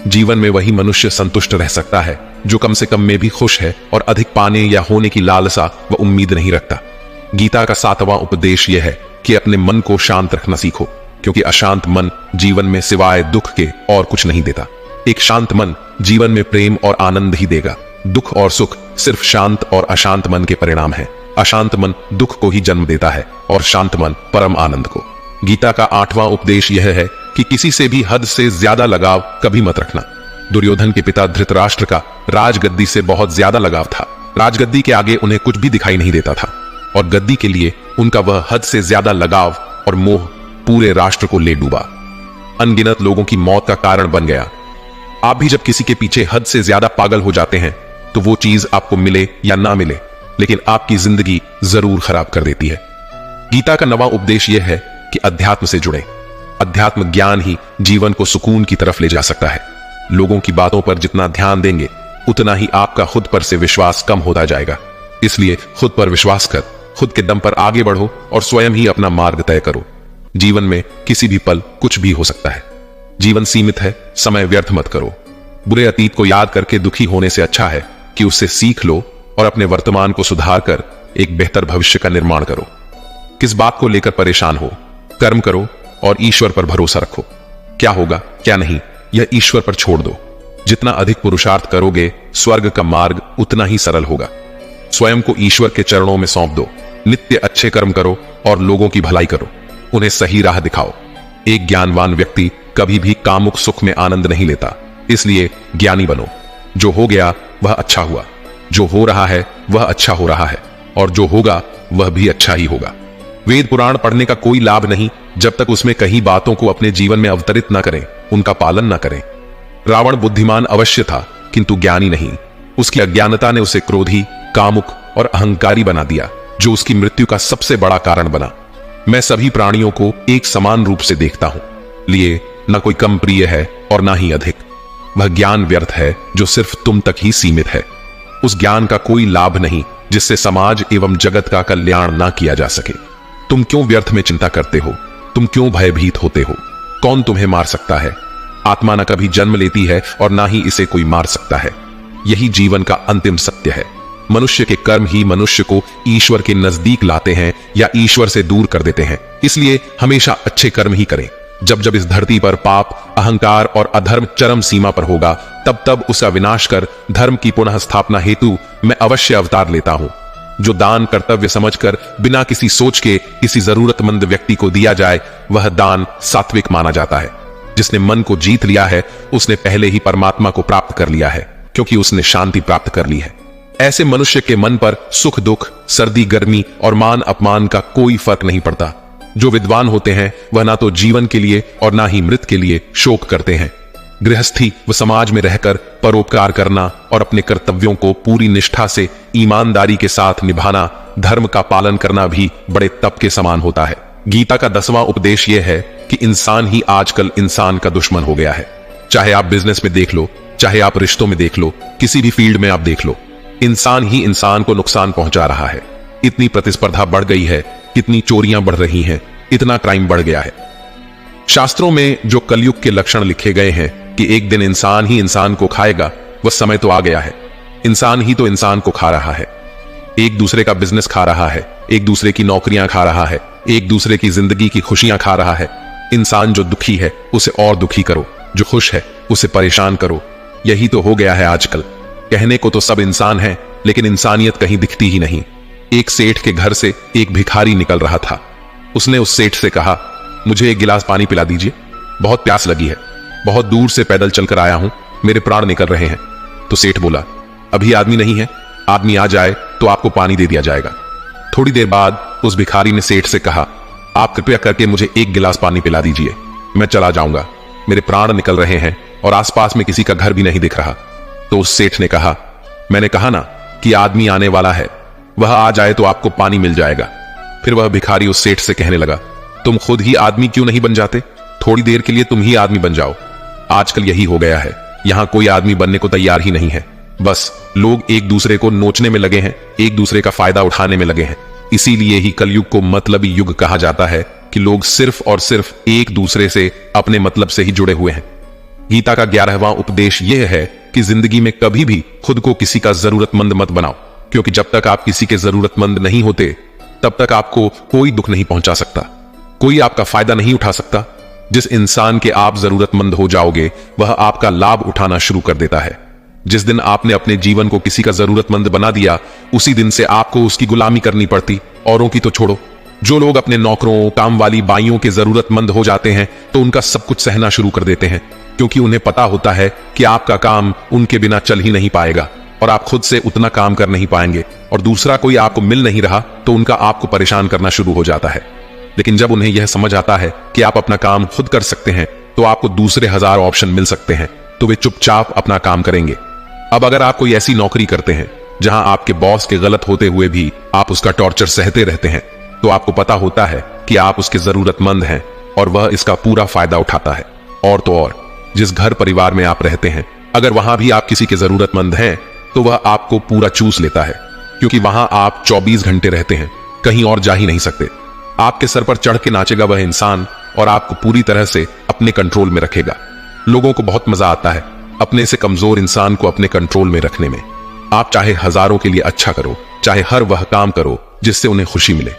जीवन में वही मनुष्य संतुष्ट रह सकता है जो कम से कम में भी खुश है और अधिक पाने या होने की लालसा व उम्मीद नहीं रखता। गीता का 7वां उपदेश यह है कि अपने मन को शांत रखना सीखो, क्योंकि अशांत मन जीवन में सिवाय दुख के और कुछ नहीं देता। एक शांत मन जीवन में प्रेम और आनंद ही देगा। दुख और सुख सिर्फ शांत और अशांत मन के परिणाम है। अशांत मन दुख को ही जन्म देता है और शांत मन परम आनंद को। गीता का 8वां उपदेश यह है कि किसी से भी हद से ज्यादा लगाव कभी मत रखना। दुर्योधन के पिता धृतराष्ट्र का राजगद्दी से बहुत ज्यादा लगाव था। राजगद्दी के आगे उन्हें कुछ भी दिखाई नहीं देता था और गद्दी के लिए उनका वह हद से ज्यादा लगाव और मोह पूरे राष्ट्र को ले डूबा, अनगिनत लोगों की मौत का कारण बन गया। आप भी जब किसी के पीछे हद से ज्यादा पागल हो जाते हैं तो वो चीज आपको मिले या ना मिले, लेकिन आपकी जिंदगी जरूर खराब कर देती है। गीता का 9वां उपदेश यह है कि अध्यात्म से जुड़ें। अध्यात्म ज्ञान ही जीवन को सुकून की तरफ ले जा सकता है। लोगों की बातों पर जितना ध्यान देंगे उतना ही आपका खुद पर से विश्वास कम होता जाएगा। इसलिए खुद पर विश्वास कर खुद के दम पर आगे बढ़ो और स्वयं ही अपना मार्ग तय करो। जीवन में किसी भी पल कुछ भी हो सकता है। जीवन सीमित है, समय व्यर्थ मत करो। बुरे अतीत को याद करके दुखी होने से अच्छा है कि उससे सीख लो और अपने वर्तमान को सुधार कर एक बेहतर भविष्य का निर्माण करो। किस बात को लेकर परेशान हो? कर्म करो और ईश्वर पर भरोसा रखो। क्या होगा क्या नहीं यह ईश्वर पर छोड़ दो। जितना अधिक पुरुषार्थ करोगे स्वर्ग का मार्ग उतना ही सरल होगा। स्वयं को ईश्वर के चरणों में सौंप दो। नित्य अच्छे कर्म करो और लोगों की भलाई करो, उन्हें सही राह दिखाओ। एक ज्ञानवान व्यक्ति कभी भी कामुक सुख में आनंद नहीं लेता, इसलिए ज्ञानी बनो। जो हो गया वह अच्छा हुआ, जो हो रहा है वह अच्छा हो रहा है और जो होगा वह भी अच्छा ही होगा। वेद पुराण पढ़ने का कोई लाभ नहीं जब तक उसमें कई बातों को अपने जीवन में अवतरित न करें, उनका पालन न करें। रावण बुद्धिमान अवश्य था किंतु ज्ञानी नहीं। उसकी अज्ञानता ने उसे क्रोधी, कामुक और अहंकारी बना दिया, जो उसकी मृत्यु का सबसे बड़ा कारण बना। मैं सभी प्राणियों को एक समान रूप से देखता हूं, लिए न कोई कम प्रिय है और ना ही अधिक। वह ज्ञान व्यर्थ है जो सिर्फ तुम तक ही सीमित है। उस ज्ञान का कोई लाभ नहीं जिससे समाज एवं जगत का कल्याण ना किया जा सके। तुम क्यों व्यर्थ में चिंता करते हो? तुम क्यों भयभीत होते हो? कौन तुम्हें मार सकता है? आत्मा न कभी जन्म लेती है और ना ही इसे कोई मार सकता है। यही जीवन का अंतिम सत्य है। मनुष्य के कर्म ही मनुष्य को ईश्वर के नजदीक लाते हैं या ईश्वर से दूर कर देते हैं। इसलिए हमेशा अच्छे कर्म ही करें। जब जब इस धरती पर पाप, अहंकार और अधर्म चरम सीमा पर होगा, तब तब उसका विनाश कर धर्म की पुनः स्थापना हेतु मैं अवश्य अवतार लेता हूं। जो दान कर्तव्य समझकर बिना किसी सोच के किसी जरूरतमंद व्यक्ति को दिया जाए, वह दान सात्विक माना जाता है। जिसने मन को जीत लिया है उसने पहले ही परमात्मा को प्राप्त कर लिया है, क्योंकि उसने शांति प्राप्त कर ली है। ऐसे मनुष्य के मन पर सुख दुख, सर्दी गर्मी और मान अपमान का कोई फर्क नहीं पड़ता। जो विद्वान होते हैं वह ना तो जीवन के लिए और ना ही मृत के लिए शोक करते हैं। गृहस्थी व समाज में रहकर परोपकार करना और अपने कर्तव्यों को पूरी निष्ठा से ईमानदारी के साथ निभाना, धर्म का पालन करना भी बड़े तप के समान होता है। गीता का 10वां उपदेश यह है कि इंसान ही आजकल इंसान का दुश्मन हो गया है। चाहे आप बिजनेस में देख लो, चाहे आप रिश्तों में देख लो, किसी भी फील्ड में आप देख लो, इंसान ही इंसान को नुकसान पहुंचा रहा है। इतनी प्रतिस्पर्धा बढ़ गई है, कितनी चोरियां बढ़ रही हैं, इतना क्राइम बढ़ गया है। शास्त्रों में जो कलयुग के लक्षण लिखे गए हैं कि एक दिन इंसान ही इंसान को खाएगा, वह समय तो आ गया है। इंसान ही तो इंसान को खा रहा है। एक दूसरे का बिजनेस खा रहा है, एक दूसरे की नौकरियां खा रहा है, एक दूसरे की जिंदगी की खुशियां खा रहा है। इंसान जो दुखी है उसे और दुखी करो, जो खुश है उसे परेशान करो। यही तो हो गया है आजकल। कहने को तो सब इंसान है, लेकिन इंसानियत कहीं दिखती ही नहीं। एक सेठ के घर से एक भिखारी निकल रहा था। उसने उस सेठ से कहा, मुझे एक गिलास पानी पिला दीजिए, बहुत प्यास लगी है, बहुत दूर से पैदल चलकर आया हूं, मेरे प्राण निकल रहे हैं। तो सेठ बोला, अभी आदमी नहीं है, आदमी आ जाए तो आपको पानी दे दिया जाएगा। थोड़ी देर बाद उस भिखारी ने सेठ से कहा, आप कृपया करके मुझे एक गिलास पानी पिला दीजिए, मैं चला जाऊंगा, मेरे प्राण निकल रहे हैं और आसपास में किसी का घर भी नहीं दिख रहा। तो उस सेठ ने कहा, मैंने कहा ना कि आदमी आने वाला है, वह आ जाए तो आपको पानी मिल जाएगा। फिर वह भिखारी उस सेठ से कहने लगा, तुम खुद ही आदमी क्यों नहीं बन जाते? थोड़ी देर के लिए तुम ही आदमी बन जाओ। आजकल यही हो गया है, यहां कोई आदमी बनने को तैयार ही नहीं है। बस लोग एक दूसरे को नोचने में लगे हैं, एक दूसरे का फायदा उठाने में लगे हैं। इसीलिए ही कलयुग को मतलबी युग कहा जाता है कि लोग सिर्फ और सिर्फ एक दूसरे से अपने मतलब से ही जुड़े हुए हैं। गीता का 11वां उपदेश यह है कि जिंदगी में कभी भी खुद को किसी का जरूरतमंद मत बनाओ, क्योंकि जब तक आप किसी के जरूरतमंद नहीं होते तब तक आपको कोई दुख नहीं पहुंचा सकता, कोई आपका फायदा नहीं उठा सकता। जिस इंसान के आप जरूरतमंद हो जाओगे वह आपका लाभ उठाना शुरू कर देता है। जिस दिन आपने अपने जीवन को किसी का जरूरतमंद बना दिया उसी दिन से आपको उसकी गुलामी करनी पड़ती, औरों की तो छोड़ो। जो लोग अपने नौकरों, काम वाली बाइयों के जरूरतमंद हो जाते हैं तो उनका सब कुछ सहना शुरू कर देते हैं, क्योंकि उन्हें पता होता है कि आपका काम उनके बिना चल ही नहीं पाएगा और आप खुद से उतना काम कर नहीं पाएंगे और दूसरा कोई आपको मिल नहीं रहा तो उनका आपको परेशान करना शुरू हो जाता है। लेकिन जब उन्हें यह समझ आता है कि आप अपना काम खुद कर सकते हैं तो आपको दूसरे 1000 ऑप्शन मिल सकते हैं, तो वे चुपचाप अपना काम करेंगे। अब अगर आप कोई ऐसी नौकरी करते हैं जहां आपके बॉस के गलत होते हुए भी आप उसका टॉर्चर सहते रहते हैं, तो आपको पता होता है कि आप उसके जरूरतमंद हैं और वह इसका पूरा फायदा उठाता है। और तो और जिस घर परिवार में आप रहते हैं, अगर वहां भी आप किसी के जरूरतमंद हैं तो वह आपको पूरा चूस लेता है, क्योंकि वहां आप 24 घंटे रहते हैं, कहीं और जा ही नहीं सकते। आपके सर पर चढ़ के नाचेगा वह इंसान और आपको पूरी तरह से अपने कंट्रोल में रखेगा। लोगों को बहुत मजा आता है अपने से कमजोर इंसान को अपने कंट्रोल में रखने में। आप चाहे हजारों के लिए अच्छा करो, चाहे हर वह काम करो जिससे उन्हें खुशी मिले,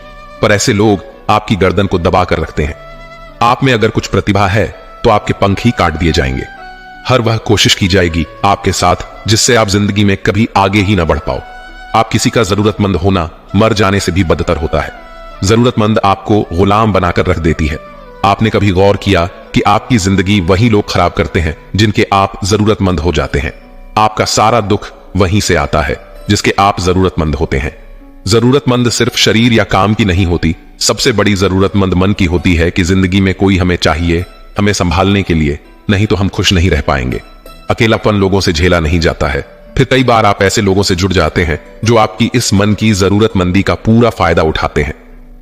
पर ऐसे लोग आपकी गर्दन को दबा कर रखते हैं। आप में अगर कुछ प्रतिभा है तो आपके पंख ही काट दिए जाएंगे। हर वह कोशिश की जाएगी आपके साथ जिससे आप जिंदगी में कभी आगे ही ना बढ़ पाओ। आप किसी का जरूरतमंद होना मर जाने से भी बदतर होता है। जरूरतमंद आपको गुलाम बनाकर रख देती है। आपने कभी गौर किया कि आपकी जिंदगी वही लोग खराब करते हैं जिनके आप जरूरतमंद हो जाते हैं। आपका सारा दुख वहीं से आता है जिसके आप जरूरतमंद होते हैं। जरूरतमंद सिर्फ शरीर या काम की नहीं होती, सबसे बड़ी जरूरतमंद मन की होती है कि जिंदगी में कोई हमें चाहिए, हमें संभालने के लिए, नहीं तो हम खुश नहीं रह पाएंगे। अकेलापन लोगों से झेला नहीं जाता है। फिर कई बार आप ऐसे लोगों से जुड़ जाते हैं जो आपकी इस मन की जरूरतमंदी का पूरा फायदा उठाते हैं।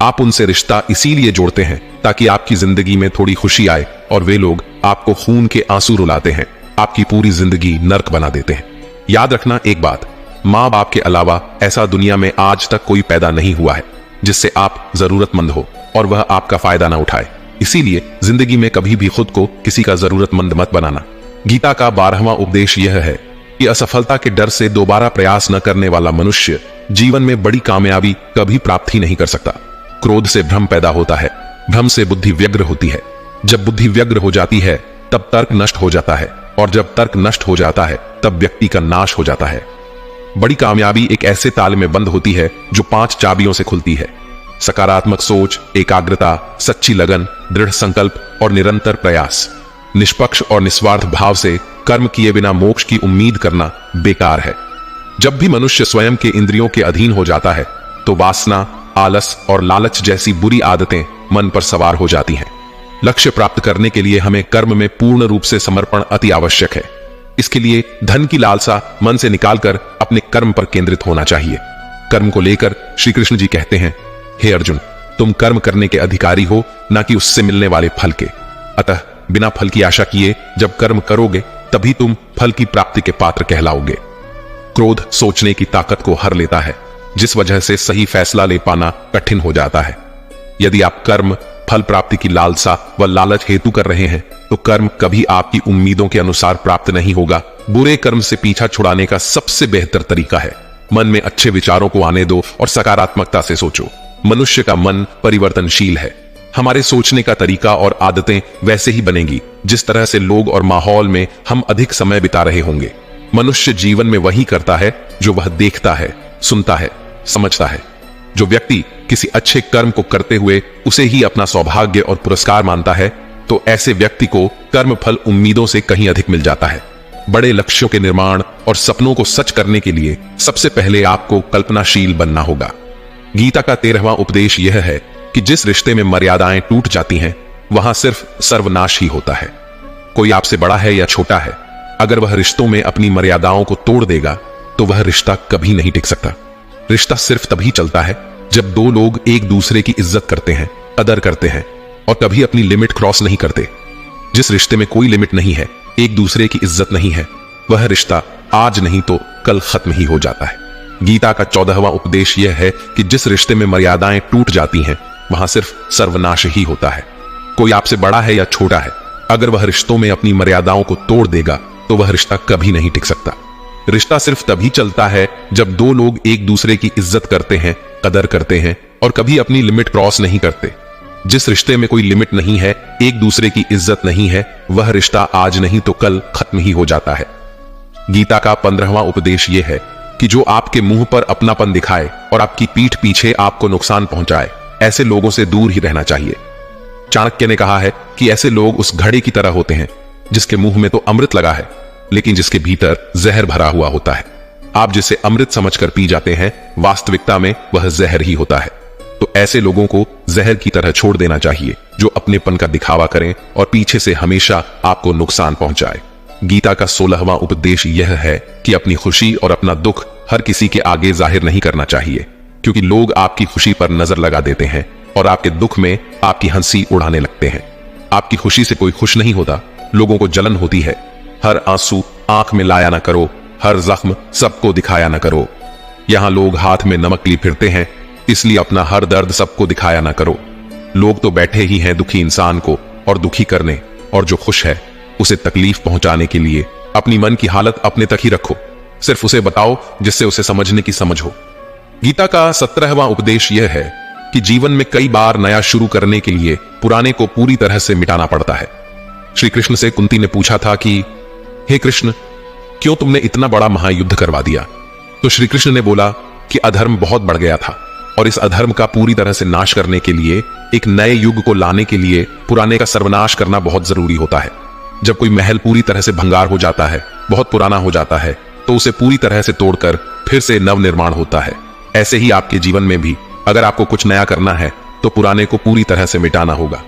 आप उनसे रिश्ता इसीलिए जोड़ते हैं ताकि आपकी जिंदगी में थोड़ी खुशी आए, और वे लोग आपको खून के आंसू रुलाते हैं, आपकी पूरी जिंदगी नर्क बना देते हैं। याद रखना एक बात, माँ बाप के अलावा ऐसा दुनिया में आज तक कोई पैदा नहीं हुआ है जिससे आप जरूरतमंद हो और वह आपका फायदा ना उठाए। इसीलिए जिंदगी में कभी भी खुद को किसी का जरूरतमंद मत बनाना। गीता का 12वां उपदेश यह है कि असफलता के डर से दोबारा प्रयास न करने वाला मनुष्य जीवन में बड़ी कामयाबी कभी प्राप्त ही नहीं कर सकता। क्रोध से भ्रम पैदा होता है, भ्रम से बुद्धि व्यग्र होती है। जब बुद्धि व्यग्र हो जाती है तब तर्क नष्ट हो जाता है, और जब तर्क नष्ट हो जाता है तब व्यक्ति का नाश हो जाता है। बड़ी कामयाबी एक ऐसे ताले में बंद होती है जो 5 चाबियों से खुलती है: सकारात्मक सोच, एकाग्रता, सच्ची लगन, दृढ़ संकल्प और निरंतर प्रयास। निष्पक्ष और निस्वार्थ भाव से कर्म किए बिना मोक्ष की उम्मीद करना बेकार है। जब भी मनुष्य स्वयं के इंद्रियों के अधीन हो जाता है तो वासना, आलस और लालच जैसी बुरी आदतें मन पर सवार हो जाती हैं। लक्ष्य प्राप्त करने के लिए हमें कर्म में पूर्ण रूप से समर्पण अति आवश्यक है। इसके लिए धन की लालसा मन से निकालकर अपने कर्म पर केंद्रित होना चाहिए। कर्म को लेकर श्री कृष्ण जी कहते हैं, हे अर्जुन, तुम कर्म करने के अधिकारी हो, न कि उससे मिलने वाले फल के। अतः बिना फल की आशा किए जब कर्म करोगे तभी तुम फल की प्राप्ति के पात्र कहलाओगे। क्रोध सोचने की ताकत को हर लेता है, जिस वजह से सही फैसला ले पाना कठिन हो जाता है। यदि आप कर्म, फल प्राप्ति की लालसा व लालच हेतु कर रहे हैं तो कर्म कभी आपकी उम्मीदों के अनुसार प्राप्त नहीं होगा। बुरे कर्म से पीछा छुड़ाने का सबसे बेहतर तरीका है मन में अच्छे विचारों को आने दो और सकारात्मकता से सोचो। मनुष्य का मन परिवर्तनशील है। हमारे सोचने का तरीका और आदतें वैसे ही बनेंगी जिस तरह से लोग और माहौल में हम अधिक समय बिता रहे होंगे। मनुष्य जीवन में वही करता है जो वह देखता है, सुनता है, समझता है। जो व्यक्ति किसी अच्छे कर्म को करते हुए उसे ही अपना सौभाग्य और पुरस्कार मानता है तो ऐसे व्यक्ति को कर्म फल उम्मीदों से कहीं अधिक मिल जाता है। बड़े लक्ष्यों के निर्माण और सपनों को सच करने के लिए सबसे पहले आपको कल्पनाशील बनना होगा। गीता का 13वां उपदेश यह है कि जिस रिश्ते में मर्यादाएं टूट जाती हैं वहां सिर्फ सर्वनाश ही होता है। कोई आपसे बड़ा है या छोटा है, अगर वह रिश्तों में अपनी मर्यादाओं को तोड़ देगा तो वह रिश्ता कभी नहीं टिक सकता। रिश्ता सिर्फ तभी चलता है जब दो लोग एक दूसरे की इज्जत करते हैं, कदर करते हैं और कभी अपनी लिमिट क्रॉस नहीं करते। जिस रिश्ते में कोई लिमिट नहीं है, एक दूसरे की इज्जत नहीं है, वह रिश्ता आज नहीं तो कल खत्म ही हो जाता है। गीता का 14वां उपदेश यह है कि जिस रिश्ते में मर्यादाएं टूट जाती हैं वहां सिर्फ सर्वनाश ही होता है। कोई आपसे बड़ा है या छोटा है, अगर वह रिश्तों में अपनी मर्यादाओं को तोड़ देगा तो वह रिश्ता कभी नहीं टिक सकता। रिश्ता सिर्फ तभी चलता है जब दो लोग एक दूसरे की इज्जत करते हैं, कदर करते हैं और कभी अपनी लिमिट क्रॉस नहीं करते। जिस रिश्ते में कोई लिमिट नहीं है, एक दूसरे की इज्जत नहीं है, वह रिश्ता आज नहीं तो कल खत्म ही हो जाता है। गीता का 15वां उपदेश यह है कि जो आपके मुंह पर अपनापन दिखाए और आपकी पीठ पीछे आपको नुकसान पहुंचाए, ऐसे लोगों से दूर ही रहना चाहिए। चाणक्य ने कहा है कि ऐसे लोग उस घड़े की तरह होते हैं जिसके मुंह में तो अमृत लगा है लेकिन जिसके भीतर जहर भरा हुआ होता है। आप जिसे अमृत समझकर पी जाते हैं, वास्तविकता में वह जहर ही होता है। तो ऐसे लोगों को जहर की तरह छोड़ देना चाहिए जो अपनेपन का दिखावा करें और पीछे से हमेशा आपको नुकसान पहुंचाए। गीता का 16वां उपदेश यह है कि अपनी खुशी और अपना दुख हर किसी के आगे जाहिर नहीं करना चाहिए, क्योंकि लोग आपकी खुशी पर नजर लगा देते हैं और आपके दुख में आपकी हंसी उड़ाने लगते हैं। आपकी खुशी से कोई खुश नहीं होता, लोगों को जलन होती है। हर आंसू आंख में लाया ना करो, हर जख्म सबको दिखाया ना करो। यहां लोग हाथ में नमक लिए फिरते हैं, इसलिए अपना हर दर्द सबको दिखाया ना करो। लोग तो बैठे ही हैं दुखी इंसान को और दुखी करने, और जो खुश है उसे तकलीफ पहुंचाने के लिए। अपनी मन की हालत अपने तक ही रखो, सिर्फ उसे बताओ जिससे उसे समझने की समझ हो। गीता का 17वां उपदेश यह है कि जीवन में कई बार नया शुरू करने के लिए पुराने को पूरी तरह से मिटाना पड़ता है। श्री कृष्ण से कुंती ने पूछा था कि हे कृष्ण, क्यों तुमने इतना बड़ा महायुद्ध करवा दिया? तो श्री कृष्ण ने बोला कि अधर्म बहुत बढ़ गया था और इस अधर्म का पूरी तरह से नाश करने के लिए, एक नए युग को लाने के लिए पुराने का सर्वनाश करना बहुत जरूरी होता है। जब कोई महल पूरी तरह से भंगार हो जाता है, बहुत पुराना हो जाता है, तो उसे पूरी तरह से तोड़कर फिर से नव निर्माण होता है। ऐसे ही आपके जीवन में भी अगर आपको कुछ नया करना है तो पुराने को पूरी तरह से मिटाना होगा।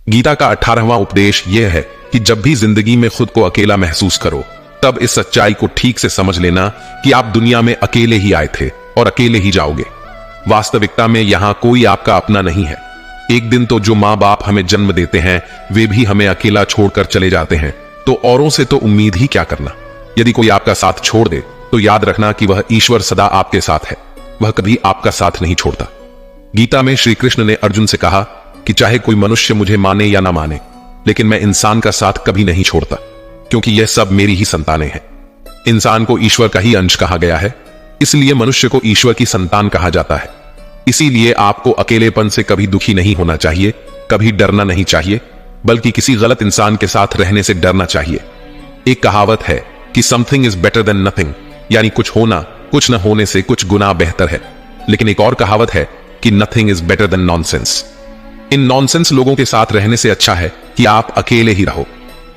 गीता का 18वां उपदेश यह है कि जब भी जिंदगी में खुद को अकेला महसूस करो, तब इस सच्चाई को ठीक से समझ लेना कि आप दुनिया में अकेले ही आए थे और अकेले ही जाओगे। वास्तविकता में यहां कोई आपका अपना नहीं है। एक दिन तो जो माँ बाप हमें जन्म देते हैं वे भी हमें अकेला छोड़कर चले जाते हैं, तो औरों से तो उम्मीद ही क्या करना। यदि कोई आपका साथ छोड़ दे तो याद रखना कि वह ईश्वर सदा आपके साथ है, वह कभी आपका साथ नहीं छोड़ता। गीता में श्री कृष्ण ने अर्जुन से कहा कि चाहे कोई मनुष्य मुझे माने या ना माने, लेकिन मैं इंसान का साथ कभी नहीं छोड़ता, क्योंकि यह सब मेरी ही संतानें हैं। इंसान को ईश्वर का ही अंश कहा गया है, इसलिए मनुष्य को ईश्वर की संतान कहा जाता है। इसीलिए आपको अकेलेपन से कभी दुखी नहीं होना चाहिए, कभी डरना नहीं चाहिए, बल्कि किसी गलत इंसान के साथ रहने से डरना चाहिए। एक कहावत है कि something is better than nothing, यानी कुछ होना कुछ न होने से कुछ गुना बेहतर है। लेकिन एक और कहावत है कि nothing is better than nonsense. In nonsense लोगों के साथ रहने से अच्छा है कि आप अकेले ही रहो।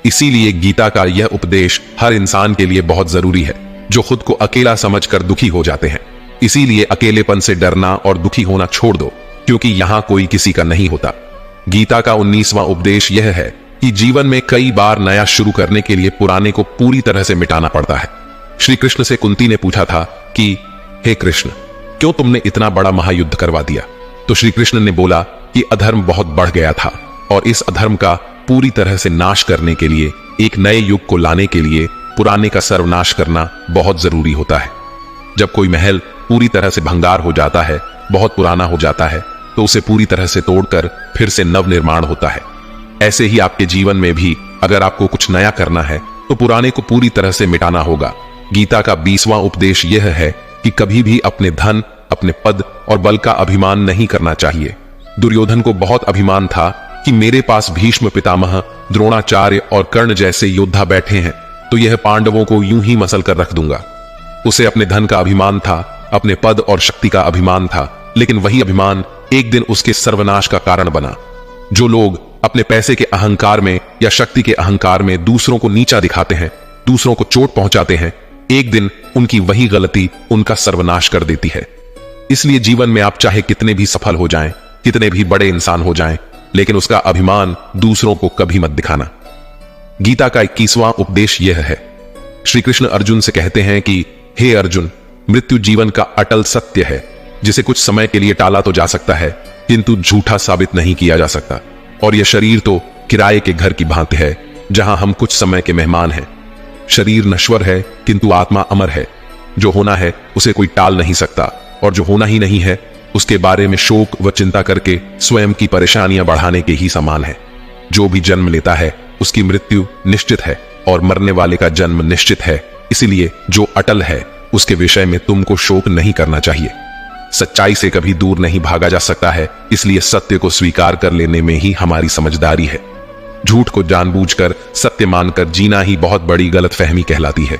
इसीलिए गीता का यह उपदेश हर इंसान के लिए बहुत जरूरी है जो खुद को अकेला समझकर दुखी हो जाते हैं। इसीलिए अकेलेपन से डरना और दुखी होना छोड़ दो, क्योंकि यहां कोई किसी का नहीं होता। गीता का 19वां उपदेश यह है कि जीवन में कई बार नया शुरू करने के लिए पुराने को पूरी तरह से मिटाना पड़ता है। श्री कृष्ण से कुंती ने पूछा था कि हे कृष्ण, क्यों तुमने इतना बड़ा महायुद्ध करवा दिया? तो श्री कृष्ण ने बोला कि अधर्म बहुत बढ़ गया था और इस अधर्म का पूरी तरह से नाश करने के लिए, एक नए युग को लाने के लिए पुराने का सर्वनाश करना बहुत जरूरी होता है। जब कोई महल पूरी तरह से भंगार हो जाता है, बहुत पुराना हो जाता है, तो उसे पूरी तरह से तोड़कर फिर से नव निर्माण होता है। ऐसे ही आपके जीवन में भी अगर आपको कुछ नया करना है तो पुराने को पूरी तरह से मिटाना होगा। गीता का 20वां उपदेश यह है कि कभी भी अपने धन, अपने पद और बल का अभिमान नहीं करना चाहिए। दुर्योधन को बहुत अभिमान था कि मेरे पास भीष्म पितामह, द्रोणाचार्य और कर्ण जैसे योद्धा बैठे हैं, तो यह पांडवों को यूं ही मसल कर रख दूंगा। उसे अपने धन का अभिमान था, अपने पद और शक्ति का अभिमान था, लेकिन वही अभिमान एक दिन उसके सर्वनाश का कारण बना। जो लोग अपने पैसे के अहंकार में या शक्ति के अहंकार में दूसरों को नीचा दिखाते हैं, दूसरों को चोट पहुंचाते हैं, एक दिन उनकी वही गलती उनका सर्वनाश कर देती है। इसलिए जीवन में आप चाहे कितने भी सफल हो जाएं, कितने भी बड़े इंसान हो जाएं, लेकिन उसका अभिमान दूसरों को कभी मत दिखाना। गीता का 21वां उपदेश यह है। श्री कृष्ण अर्जुन से कहते हैं कि हे अर्जुन, मृत्यु जीवन का अटल सत्य है, जिसे कुछ समय के लिए टाला तो जा सकता है, किंतु झूठा साबित नहीं किया जा सकता। और यह शरीर तो किराए के घर की भांति है, जहां हम कुछ समय के मेहमान हैं। शरीर नश्वर है, किंतु आत्मा अमर है। जो होना है उसे कोई टाल नहीं सकता, और जो होना ही नहीं है उसके बारे में शोक व चिंता करके स्वयं की परेशानियां बढ़ाने के ही समान है। जो भी जन्म लेता है उसकी मृत्यु निश्चित है और मरने वाले का जन्म निश्चित है। इसीलिए जो अटल है उसके विषय में तुमको शोक नहीं करना चाहिए। सच्चाई से कभी दूर नहीं भागा जा सकता है, इसलिए सत्य को स्वीकार कर लेने में ही हमारी समझदारी है। झूठ को जानबूझकर सत्य मानकर जीना ही बहुत बड़ी गलतफहमी कहलाती है।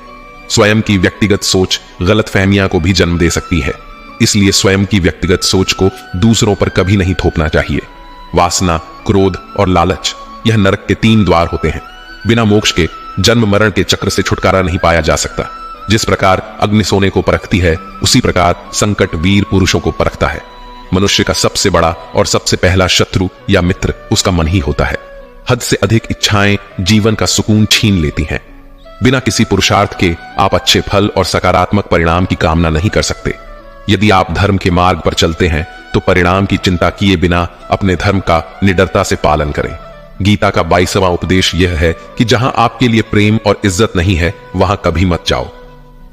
स्वयं की व्यक्तिगत सोच गलतफहमियां को भी जन्म दे सकती है, इसलिए स्वयं की व्यक्तिगत सोच को दूसरों पर कभी नहीं थोपना चाहिए। वासना, क्रोध और लालच यह नरक के 3 द्वार होते हैं। बिना मोक्ष के जन्म मरण के चक्र से छुटकारा नहीं पाया जा सकता। जिस प्रकार अग्नि सोने को परखती है, उसी प्रकार संकट वीर पुरुषों को परखता है। मनुष्य का सबसे बड़ा और सबसे पहला शत्रु या मित्र उसका मन ही होता है। हद से अधिक इच्छाएं जीवन का सुकून छीन लेती हैं। बिना किसी पुरुषार्थ के आप अच्छे फल और सकारात्मक परिणाम की कामना नहीं कर सकते। यदि आप धर्म के मार्ग पर चलते हैं तो परिणाम की चिंता किए बिना अपने धर्म का निडरता से पालन करें। गीता का 22वां उपदेश यह है कि जहां आपके लिए प्रेम और इज्जत नहीं है, वहां कभी मत जाओ।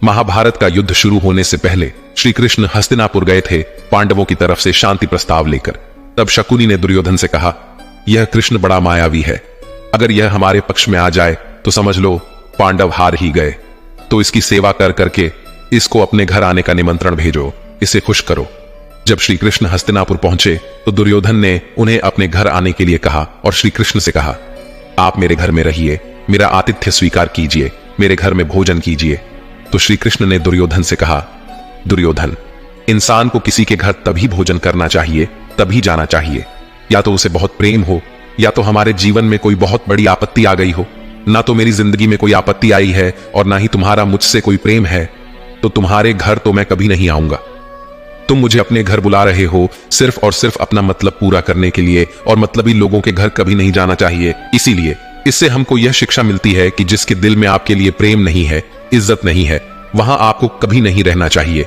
महाभारत का युद्ध शुरू होने से पहले श्री कृष्ण हस्तिनापुर गए थे पांडवों की तरफ से शांति प्रस्ताव लेकर। तब शकुनी ने दुर्योधन से कहा, यह कृष्ण बड़ा मायावी है, अगर यह हमारे पक्ष में आ जाए तो समझ लो पांडव हार ही गए। तो इसकी सेवा कर करके इसको अपने घर आने का निमंत्रण भेजो, इसे खुश करो। जब श्री कृष्ण हस्तिनापुर पहुंचे तो दुर्योधन ने उन्हें अपने घर आने के लिए कहा और श्री कृष्ण से कहा, आप मेरे घर में रहिए, मेरा आतिथ्य स्वीकार कीजिए, मेरे घर में भोजन कीजिए। तो श्री कृष्ण ने दुर्योधन से कहा, दुर्योधन, इंसान को किसी के घर तभी भोजन करना चाहिए, तभी जाना चाहिए, या तो उसे बहुत प्रेम हो, या तो हमारे जीवन में कोई बहुत बड़ी आपत्ति आ गई हो। ना तो मेरी जिंदगी में कोई आपत्ति आई है और ना ही तुम्हारा मुझसे कोई प्रेम है, तो तुम्हारे घर तो मैं कभी नहीं आऊंगा। तुम मुझे अपने घर बुला रहे हो सिर्फ और सिर्फ अपना मतलब पूरा करने के लिए, और मतलबी लोगों के घर कभी नहीं जाना चाहिए। इसीलिए इससे हमको यह शिक्षा मिलती है कि जिसके दिल में आपके लिए प्रेम नहीं है, इज्जत नहीं है, वहां आपको कभी नहीं रहना चाहिए।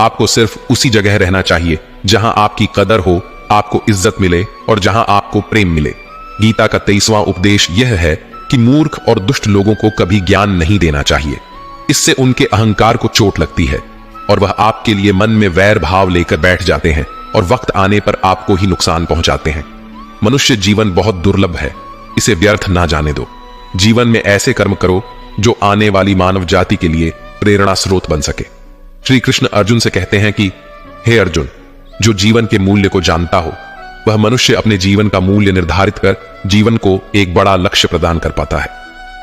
आपको सिर्फ उसी जगह रहना चाहिए जहां आपकी कदर हो, आपको इज्जत मिले और जहां आपको प्रेम मिले। गीता का 23वां उपदेश यह है कि मूर्ख और दुष्ट लोगों को कभी ज्ञान नहीं देना चाहिए। इससे उनके अहंकार को चोट लगती है और वह आपके लिए मन में वैर भाव लेकर बैठ जाते हैं और वक्त आने पर आपको ही नुकसान पहुंचाते हैं। मनुष्य जीवन बहुत दुर्लभ है, इसे व्यर्थ ना जाने दो। जीवन में ऐसे कर्म करो जो आने वाली मानव जाति के लिए प्रेरणा स्रोत बन सके। श्री कृष्ण अर्जुन से कहते हैं कि हे अर्जुन, जो जीवन के मूल्य को जानता हो वह मनुष्य अपने जीवन का मूल्य निर्धारित कर जीवन को एक बड़ा लक्ष्य प्रदान कर पाता है।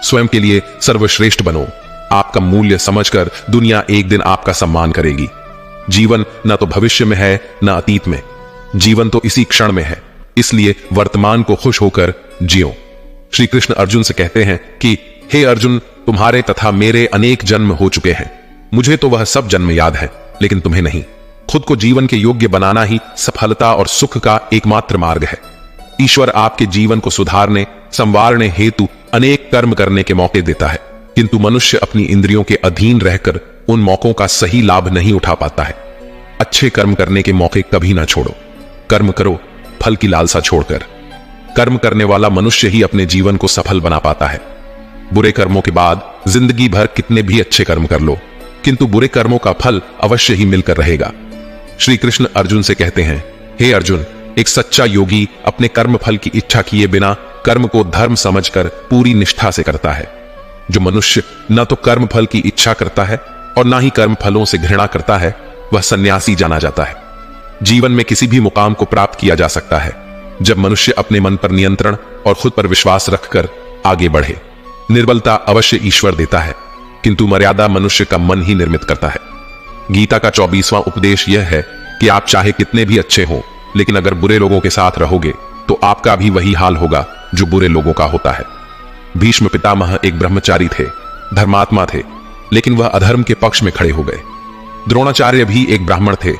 स्वयं के लिए सर्वश्रेष्ठ बनो। आपका मूल्य समझकर दुनिया एक दिन आपका सम्मान करेगी। जीवन न तो भविष्य में है न अतीत में, जीवन तो इसी क्षण में है, इसलिए वर्तमान को खुश होकर जियो। श्री कृष्ण अर्जुन से कहते हैं कि हे अर्जुन, तुम्हारे तथा मेरे अनेक जन्म हो चुके हैं। मुझे तो वह सब जन्म याद है, लेकिन तुम्हें नहीं। खुद को जीवन के योग्य बनाना ही सफलता और सुख का एकमात्र मार्ग है। ईश्वर आपके जीवन को सुधारने, संवारने हेतु अनेक कर्म करने के मौके देता है, किंतु मनुष्य अपनी इंद्रियों के अधीन रहकर उन मौकों का सही लाभ नहीं उठा पाता है। अच्छे कर्म करने के मौके कभी ना छोड़ो। कर्म करो फल की लालसा छोड़कर। कर्म करने वाला मनुष्य ही अपने जीवन को सफल बना पाता है। बुरे कर्मों के बाद जिंदगी भर कितने भी अच्छे कर्म कर लो, किंतु बुरे कर्मों का फल अवश्य ही मिलकर रहेगा। श्री कृष्ण अर्जुन से कहते हैं, हे अर्जुन, एक सच्चा योगी अपने कर्म फल की इच्छा किए बिना कर्म को धर्म समझकर पूरी निष्ठा से करता है। जो मनुष्य न तो कर्म फल की इच्छा करता है और ना ही कर्म फलों से घृणा करता है, वह सन्यासी जाना जाता है। जीवन में किसी भी मुकाम को प्राप्त किया जा सकता है जब मनुष्य अपने मन पर नियंत्रण और खुद पर विश्वास रखकर आगे बढ़े। निर्बलता अवश्य ईश्वर देता है, किंतु मर्यादा मनुष्य का मन ही निर्मित करता है। गीता का 24वां उपदेश यह है कि आप चाहे कितने भी अच्छे हों, लेकिन अगर बुरे लोगों के साथ रहोगे तो आपका भी वही हाल होगा जो बुरे लोगों का होता है। भीष्म पितामह एक ब्रह्मचारी थे, धर्मात्मा थे, लेकिन वह अधर्म के पक्ष में खड़े हो गए। द्रोणाचार्य भी एक ब्राह्मण थे,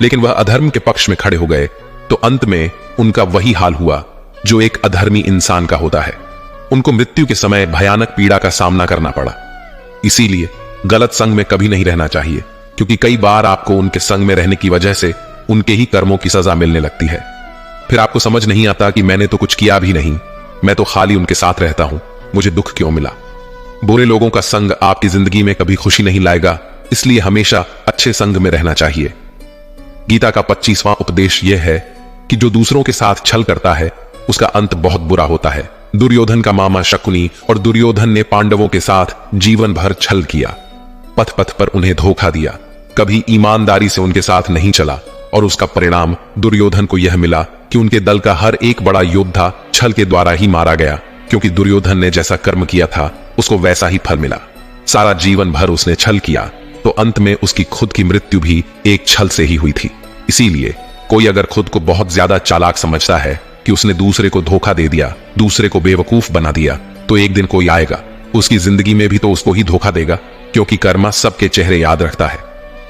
लेकिन वह अधर्म के पक्ष में खड़े हो गए, तो अंत में उनका वही हाल हुआ जो एक अधर्मी इंसान का होता है। उनको मृत्यु के समय भयानक पीड़ा का सामना करना पड़ा। इसीलिए गलत संग में कभी नहीं रहना चाहिए, क्योंकि कई बार आपको उनके संग में रहने की वजह से उनके ही कर्मों की सजा मिलने लगती है। फिर आपको समझ नहीं आता कि मैंने तो कुछ किया भी नहीं, मैं तो खाली उनके साथ रहता हूं, मुझे दुख क्यों मिला। बुरे लोगों का संग आपकी जिंदगी में कभी खुशी नहीं लाएगा, इसलिए हमेशा अच्छे संग में रहना चाहिए। गीता का 25वां उपदेश यह है कि जो दूसरों के साथ छल करता है उसका अंत बहुत बुरा होता है, दुर्योधन का मामा शकुनी और दुर्योधन ने पांडवों के साथ जीवन भर छल किया, पथ पथ पर उन्हें धोखा दिया, कभी ईमानदारी से उनके साथ नहीं चला और उसका परिणाम दुर्योधन को यह मिला कि उनके दल का हर एक बड़ा योद्धा छल के द्वारा ही मारा गया, क्योंकि दुर्योधन ने जैसा कर्म किया था उसको वैसा ही फल मिला। सारा जीवन भर उसने छल किया तो अंत में उसकी खुद की मृत्यु भी एक छल से ही हुई थी। इसीलिए कोई अगर खुद को बहुत ज्यादा चालाक समझता है कि उसने दूसरे को धोखा दे दिया, दूसरे को बेवकूफ बना दिया, तो एक दिन कोई आएगा उसकी जिंदगी में भी तो उसको ही धोखा देगा, क्योंकि कर्मा सबके चेहरे याद रखता है।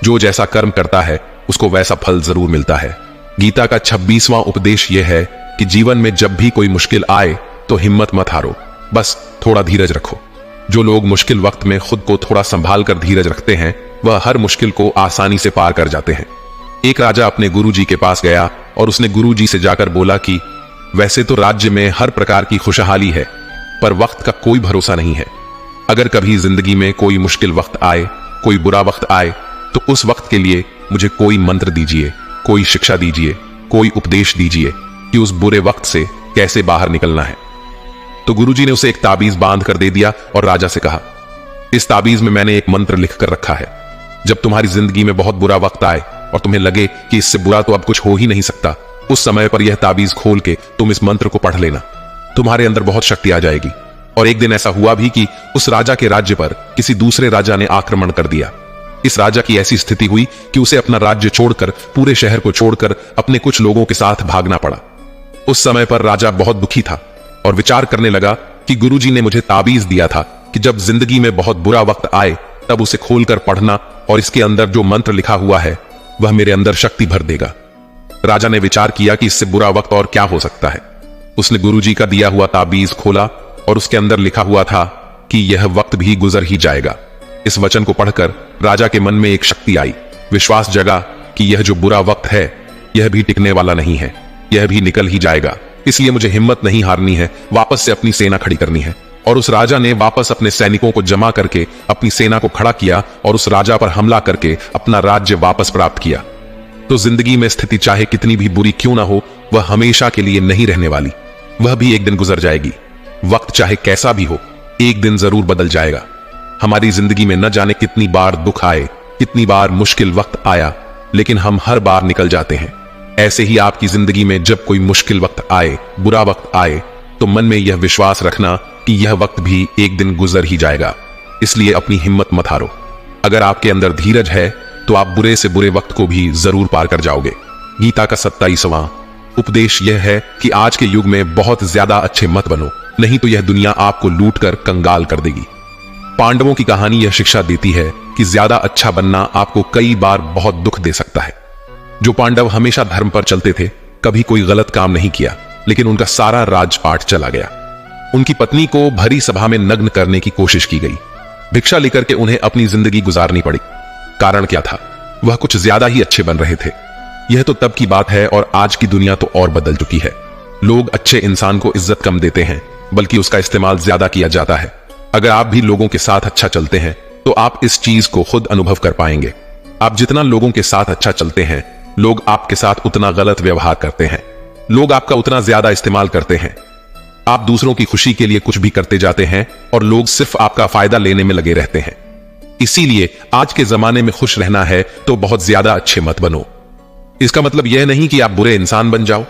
जो जैसा कर्म करता है उसको वैसा फल जरूर मिलता है। गीता का 26वां उपदेश यह है कि जीवन में जब भी कोई मुश्किल आए तो हिम्मत मत हारो, बस थोड़ा धीरज रखो। जो लोग मुश्किल वक्त में खुद को थोड़ा संभाल कर धीरज रखते हैं वह हर मुश्किल को आसानी से पार कर जाते हैं। एक राजा अपने गुरुजी के पास गया और उसने गुरुजी से जाकर बोला कि वैसे तो राज्य में हर प्रकार की खुशहाली है, पर वक्त का कोई भरोसा नहीं है। अगर कभी जिंदगी में कोई मुश्किल वक्त आए, कोई बुरा वक्त आए, तो उस वक्त के लिए मुझे कोई मंत्र दीजिए, कोई शिक्षा दीजिए, कोई उपदेश दीजिए कि उस बुरे वक्त से कैसे बाहर निकलना है। तो गुरुजी ने उसे एक ताबीज बांध कर दे दिया और राजा से कहा, इस ताबीज में मैंने एक मंत्र लिख कर रखा है। जब तुम्हारी जिंदगी में बहुत बुरा वक्त आए और तुम्हें लगे कि इससे बुरा तो अब कुछ हो ही नहीं सकता, उस समय पर यह ताबीज खोल के तुम इस मंत्र को पढ़ लेना, तुम्हारे अंदर बहुत शक्ति आ जाएगी। और एक दिन ऐसा हुआ भी कि उस राजा के राज्य पर किसी दूसरे राजा ने आक्रमण कर दिया। इस राजा की ऐसी स्थिति हुई कि उसे अपना राज्य छोड़कर, पूरे शहर को छोड़कर अपने कुछ लोगों के साथ भागना पड़ा। उस समय पर राजा बहुत दुखी था और विचार करने लगा कि गुरुजी ने मुझे ताबीज दिया था कि जब जिंदगी में बहुत बुरा वक्त आए तब उसे खोलकर पढ़ना और इसके अंदर जो मंत्र लिखा हुआ है वह मेरे अंदर शक्ति भर देगा। राजा ने विचार किया कि इससे बुरा वक्त और क्या हो सकता है। उसने गुरुजी का दिया हुआ ताबीज खोला और उसके अंदर लिखा हुआ था कि यह वक्त भी गुजर ही जाएगा। इस वचन को पढ़कर राजा के मन में एक शक्ति आई, विश्वास जगा कि यह जो बुरा वक्त है यह भी टिकने वाला नहीं है, यह भी निकल ही जाएगा। इसलिए मुझे हिम्मत नहीं हारनी है, वापस से अपनी सेना खड़ी करनी है। और उस राजा ने वापस अपने सैनिकों को जमा करके अपनी सेना को खड़ा किया और उस राजा पर हमला करके अपना राज्य वापस प्राप्त किया। तो जिंदगी में स्थिति चाहे कितनी भी बुरी क्यों ना हो, वह हमेशा के लिए नहीं रहने वाली, वह भी एक दिन गुजर जाएगी। वक्त चाहे कैसा भी हो, एक दिन जरूर बदल जाएगा। हमारी जिंदगी में न जाने कितनी बार दुख आए, कितनी बार मुश्किल वक्त आया, लेकिन हम हर बार निकल जाते हैं। ऐसे ही आपकी जिंदगी में जब कोई मुश्किल वक्त आए, बुरा वक्त आए, तो मन में यह विश्वास रखना कि यह वक्त भी एक दिन गुजर ही जाएगा। इसलिए अपनी हिम्मत मत हारो। अगर आपके अंदर धीरज है तो आप बुरे से बुरे वक्त को भी जरूर पार कर जाओगे। गीता का 27वां उपदेश यह है कि आज के युग में बहुत ज्यादा अच्छे मत बनो, नहीं तो यह दुनिया आपको लूट कर कंगाल कर देगी। पांडवों की कहानी यह शिक्षा देती है कि ज्यादा अच्छा बनना आपको कई बार बहुत दुख दे सकता है। जो पांडव हमेशा धर्म पर चलते थे, कभी कोई गलत काम नहीं किया, लेकिन उनका सारा राजपाट चला गया। उनकी पत्नी को भरी सभा में नग्न करने की कोशिश की गई, भिक्षा लेकर के उन्हें अपनी जिंदगी गुजारनी पड़ी। कारण क्या था? वह कुछ ज्यादा ही अच्छे बन रहे थे। यह तो तब की बात है और आज की दुनिया तो और बदल चुकी है। लोग अच्छे इंसान को इज्जत कम देते हैं, बल्कि उसका इस्तेमाल ज्यादा किया जाता है। अगर आप भी लोगों के साथ अच्छा चलते हैं तो आप इस चीज को खुद अनुभव कर पाएंगे। आप जितना लोगों के साथ अच्छा चलते हैं, लोग आपके साथ उतना गलत व्यवहार करते हैं, लोग आपका उतना ज्यादा इस्तेमाल करते हैं। आप दूसरों की खुशी के लिए कुछ भी करते जाते हैं और लोग सिर्फ आपका फायदा लेने में लगे रहते हैं। इसीलिए आज के जमाने में खुश रहना है तो बहुत ज्यादा अच्छे मत बनो। इसका मतलब यह नहीं कि आप बुरे इंसान बन जाओ।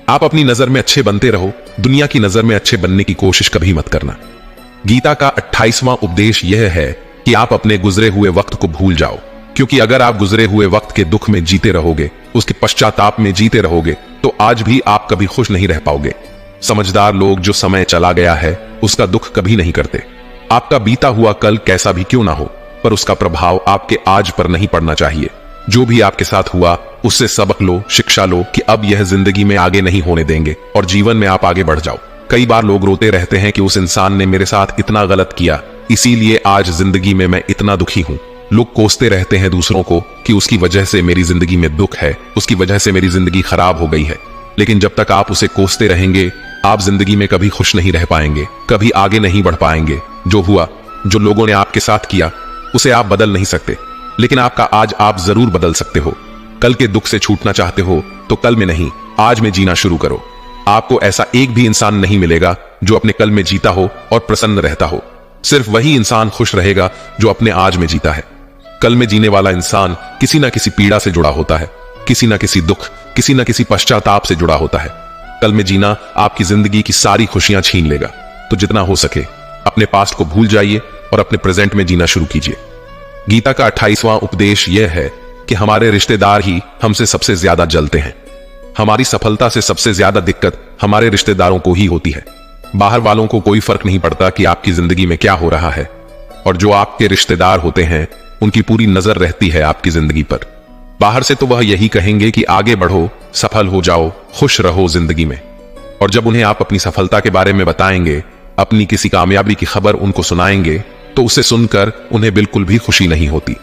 आप अपनी नजर में अच्छे बनते रहो, दुनिया की नजर में अच्छे बनने की कोशिश कभी मत करना। गीता का 28वां उपदेश यह है कि आप अपने गुजरे हुए वक्त को भूल जाओ, क्योंकि अगर आप गुजरे हुए वक्त के दुख में जीते रहोगे, उसके पश्चाताप में जीते रहोगे, तो आज भी आप कभी खुश नहीं रह पाओगे। समझदार लोग जो समय चला गया है उसका दुख कभी नहीं करते। आपका बीता हुआ कल कैसा भी क्यों ना हो, पर उसका प्रभाव आपके आज पर नहीं पड़ना चाहिए। जो भी आपके साथ हुआ उससे सबक लो, शिक्षा लो कि अब यह जिंदगी में आगे नहीं होने देंगे और जीवन में आप आगे बढ़ जाओ। कई बार लोग रोते रहते हैं कि उस इंसान ने मेरे साथ इतना गलत किया, इसीलिए आज जिंदगी में मैं इतना दुखी हूं। लोग कोसते रहते हैं दूसरों को कि उसकी वजह से मेरी जिंदगी में दुख है, उसकी वजह से मेरी जिंदगी खराब हो गई है। लेकिन जब तक आप उसे कोसते रहेंगे, आप जिंदगी में कभी खुश नहीं रह पाएंगे, कभी आगे नहीं बढ़ पाएंगे। जो हुआ, जो लोगों ने आपके साथ किया, उसे आप बदल नहीं सकते, लेकिन आपका आज आप जरूर बदल सकते हो। कल के दुख से छूटना चाहते हो तो कल में नहीं, आज में जीना शुरू करो। आपको ऐसा एक भी इंसान नहीं मिलेगा जो अपने कल में जीता हो और प्रसन्न रहता हो। सिर्फ वही इंसान खुश रहेगा जो अपने आज में जीता है। कल में जीने वाला इंसान किसी ना किसी पीड़ा से जुड़ा होता है, किसी ना किसी दुख, किसी ना किसी पश्चाताप से जुड़ा होता है। कल में जीना आपकी जिंदगी की सारी खुशियां छीन लेगा। तो जितना हो सके अपने पास्ट को भूल जाइए और अपने प्रेजेंट में जीना शुरू कीजिए। गीता का 28वां उपदेश यह है कि हमारे रिश्तेदार ही हमसे सबसे ज्यादा जलते हैं। हमारी सफलता से सबसे ज्यादा दिक्कत हमारे रिश्तेदारों को ही होती है। बाहर वालों को कोई फर्क नहीं पड़ता कि आपकी जिंदगी में क्या हो रहा है, और जो आपके रिश्तेदार होते हैं उनकी पूरी नजर रहती है आपकी जिंदगी पर। बाहर से तो वह यही कहेंगे कि आगे बढ़ो, सफल हो जाओ, खुश रहो जिंदगी में। और जब उन्हें आप अपनी सफलता के बारे में बताएंगे, अपनी किसी कामयाबी की खबर उनको सुनाएंगे, तो उसे सुनकर उन्हें बिल्कुल भी खुशी नहीं होती।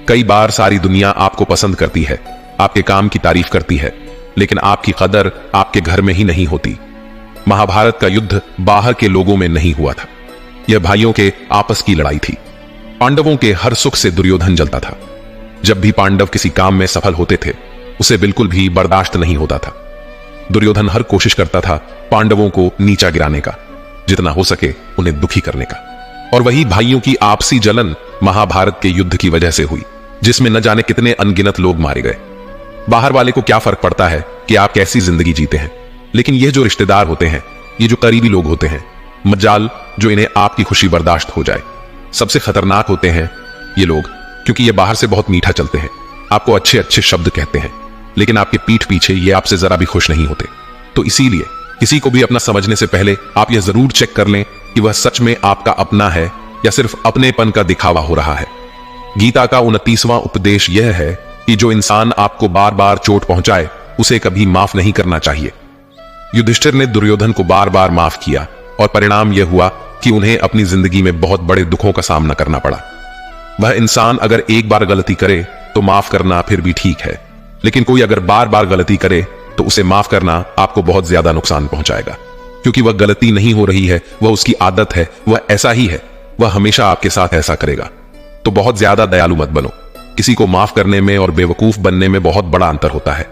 कई बार सारी दुनिया आपको पसंद करती है, आपके काम की तारीफ करती है, लेकिन आपकी कदर आपके घर में ही नहीं होती। महाभारत का युद्ध बाहर के लोगों में नहीं हुआ था, यह भाइयों के आपस की लड़ाई थी। पांडवों के हर सुख से दुर्योधन जलता था। जब भी पांडव किसी काम में सफल होते थे, उसे बिल्कुल भी बर्दाश्त नहीं होता था। दुर्योधन हर कोशिश करता था पांडवों को नीचा गिराने का, जितना हो सके उन्हें दुखी करने का। और वही भाइयों की आपसी जलन महाभारत के युद्ध की वजह से हुई, जिसमें न जाने कितने अनगिनत लोग मारे गए। बाहर वाले को क्या फर्क पड़ता है कि आप कैसी जिंदगी जीते हैं, लेकिन यह जो रिश्तेदार होते हैं, ये जो करीबी लोग होते हैं, मजाल जो इन्हें आपकी खुशी बर्दाश्त हो जाए। सबसे खतरनाक होते हैं ये लोग, क्योंकि ये बाहर से बहुत मीठा चलते हैं, आपको अच्छे अच्छे शब्द कहते हैं, लेकिन आपके पीठ पीछे ये आपसे जरा भी खुश नहीं होते। तो इसीलिए किसी को भी अपना समझने से पहले आप यह जरूर चेक कर लें कि वह सच में आपका अपना है या सिर्फ अपनेपन का दिखावा हो रहा है। गीता का 29वां उपदेश यह है कि जो इंसान आपको बार बार चोट पहुंचाए, उसे कभी माफ नहीं करना चाहिए। युधिष्ठिर ने दुर्योधन को बार बार माफ किया, और परिणाम यह हुआ कि उन्हें अपनी जिंदगी में बहुत बड़े दुखों का सामना करना पड़ा। वह इंसान अगर एक बार गलती करे तो माफ करना फिर भी ठीक है, लेकिन कोई अगर बार बार गलती करे तो उसे माफ करना आपको बहुत ज्यादा नुकसान पहुंचाएगा, क्योंकि वह गलती नहीं हो रही है, वह उसकी आदत है, वह ऐसा ही है, वह हमेशा आपके साथ ऐसा करेगा। तो बहुत ज्यादा दयालु मत बनो। किसी को माफ करने में और बेवकूफ बनने में बहुत बड़ा अंतर होता है।